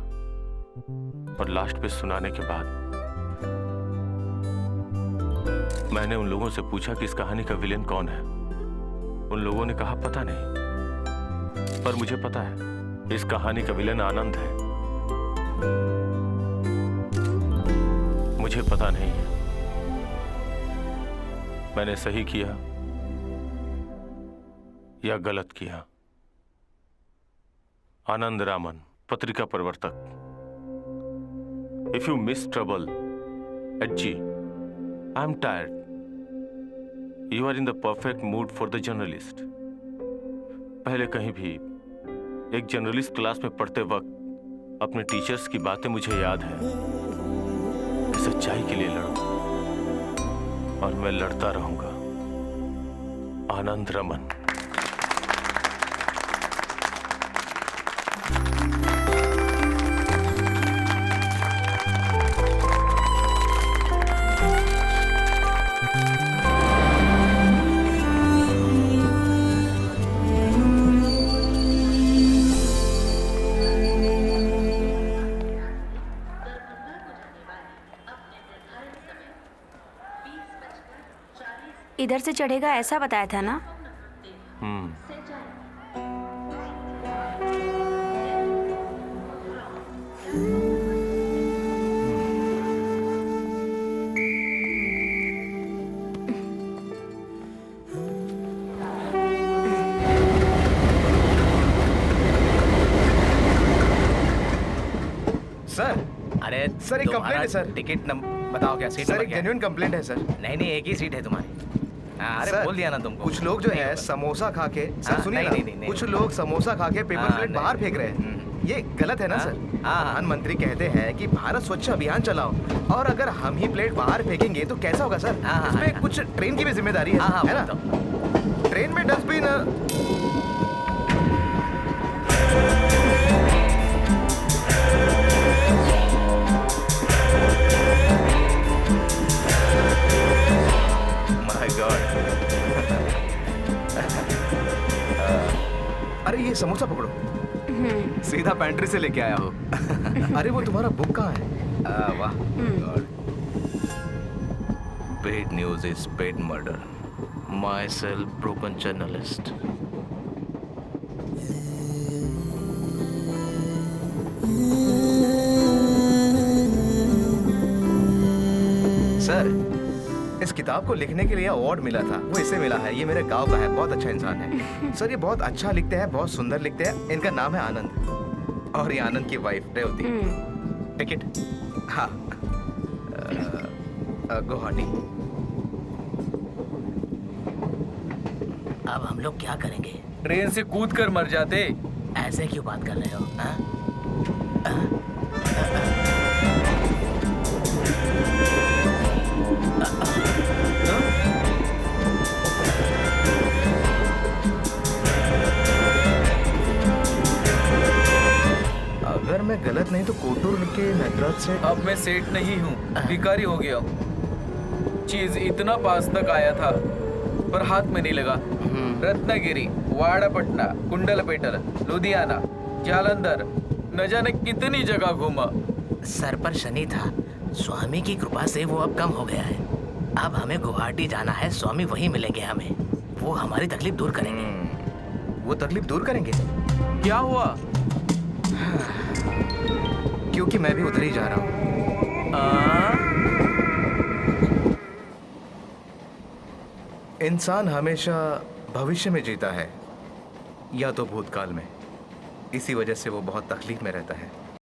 Speaker 7: और लास्ट पे सुनाने के बाद मैंने उन लोगों से पूछा कि इस कहानी का विलेन कौन है। उन लोगों ने कहा पता नहीं, पर मुझे पता है इस कहानी का विलेन आनंद है। मुझे पता नहीं है मैंने सही किया या गलत किया। आनंद रामन, पत्रिका प्रवर्तक। If you miss trouble at G, I'm tired. You are in the perfect mood for the journalist. पहले कहीं भी एक जर्नलिस्ट क्लास में पढ़ते वक्त अपने टीचर्स की बातें मुझे याद है कि सच्चाई के लिए लड़ो और मैं लड़ता रहूंगा। आनंद रमन।
Speaker 6: इधर से चढ़ेगा ऐसा बताया था ना?
Speaker 1: सर
Speaker 5: अरे
Speaker 1: सर, एक
Speaker 5: तुम्हारा
Speaker 1: कंप्लेंट है सर।
Speaker 5: टिकट बताओ क्या सीट
Speaker 1: सर,
Speaker 5: नंबर
Speaker 1: एक
Speaker 5: क्या है?
Speaker 1: जेन्युइन कंप्लेंट है सर।
Speaker 5: नहीं नहीं, एक ही सीट है तुम्हारी। हाँ, अरे
Speaker 1: सर,
Speaker 5: बोल दिया ना तुमको।
Speaker 1: कुछ लोग जो
Speaker 5: नहीं
Speaker 1: है
Speaker 5: होगा।
Speaker 1: समोसा खा के,
Speaker 5: हाँ,
Speaker 1: सर सुनिए
Speaker 5: नहीं,
Speaker 1: ना,
Speaker 5: नहीं, नहीं, नहीं।
Speaker 1: कुछ लोग समोसा खा के पेपर
Speaker 5: हाँ,
Speaker 1: प्लेट
Speaker 5: नहीं।
Speaker 1: बाहर फेंक रहे हैं। ये गलत है ना
Speaker 5: हाँ,
Speaker 1: सर?
Speaker 5: हाँ।
Speaker 1: प्रधानमंत्री कहते हैं कि भारत स्वच्छ अभियान चलाओ, और अगर हम ही प्लेट बाहर फेंकेंगे तो कैसा होगा सर?
Speaker 5: हाँ, हाँ,
Speaker 1: इसमें
Speaker 5: हाँ।
Speaker 1: कुछ ट्रेन की भी जिम्मेदारी है,
Speaker 5: हाँ, हाँ,
Speaker 1: है ना?
Speaker 5: बोलता
Speaker 1: ट्रेन में डस्टबिन माय गॉड। अरे ये समोसा पकड़ो, सीधा पेंट्री से लेके आया हो। अरे वो तुम्हारा बुक कहाँ है? वाह God. Paid news is paid murder, my self broken journalist. Sir, इस किताब को लिखने के लिए अवार्ड मिला था, वो इसे मिला है। ये मेरे गांव का है, बहुत अच्छा इंसान है सर। ये बहुत अच्छा लिखते हैं, बहुत सुंदर लिखते हैं। इनका नाम है आनंद, और ये आनंद की वाइफ रेवती। टिकट? हाँ, गुवाहाटी।
Speaker 5: अब हम लोग क्या करेंगे?
Speaker 3: ट्रेन से कूद कर मर जाते।
Speaker 5: ऐसे क्यों बात कर रहे हो? हाँ?
Speaker 1: अगर मैं गलत नहीं तो कोटूर के नटराज से।
Speaker 3: अब मैं सेठ नहीं हूँ, भिखारी हो गया हूँ। चीज इतना पास तक आया था पर हाथ में नहीं लगा। रत्नागिरी, वाड़ापट्टना, कुंडलपेटर, लुधियाना, जालंधर, न जाने कितनी जगह घूमा।
Speaker 5: सर पर शनि था, स्वामी की कृपा से वो अब कम हो गया है। अब हमें गुवाहाटी जाना है, स्वामी वहीं मिलेंगे हमें। वो हमारी तकलीफ दूर करेंगे।
Speaker 1: वो तकलीफ दूर करेंगे?
Speaker 3: क्या हुआ?
Speaker 1: क्योंकि मैं भी उधर ही जा रहा हूँ। इंसान हमेशा भविष्य में जीता है या तो भूतकाल में। इसी वजह से वो बहुत तकलीफ में रहता है।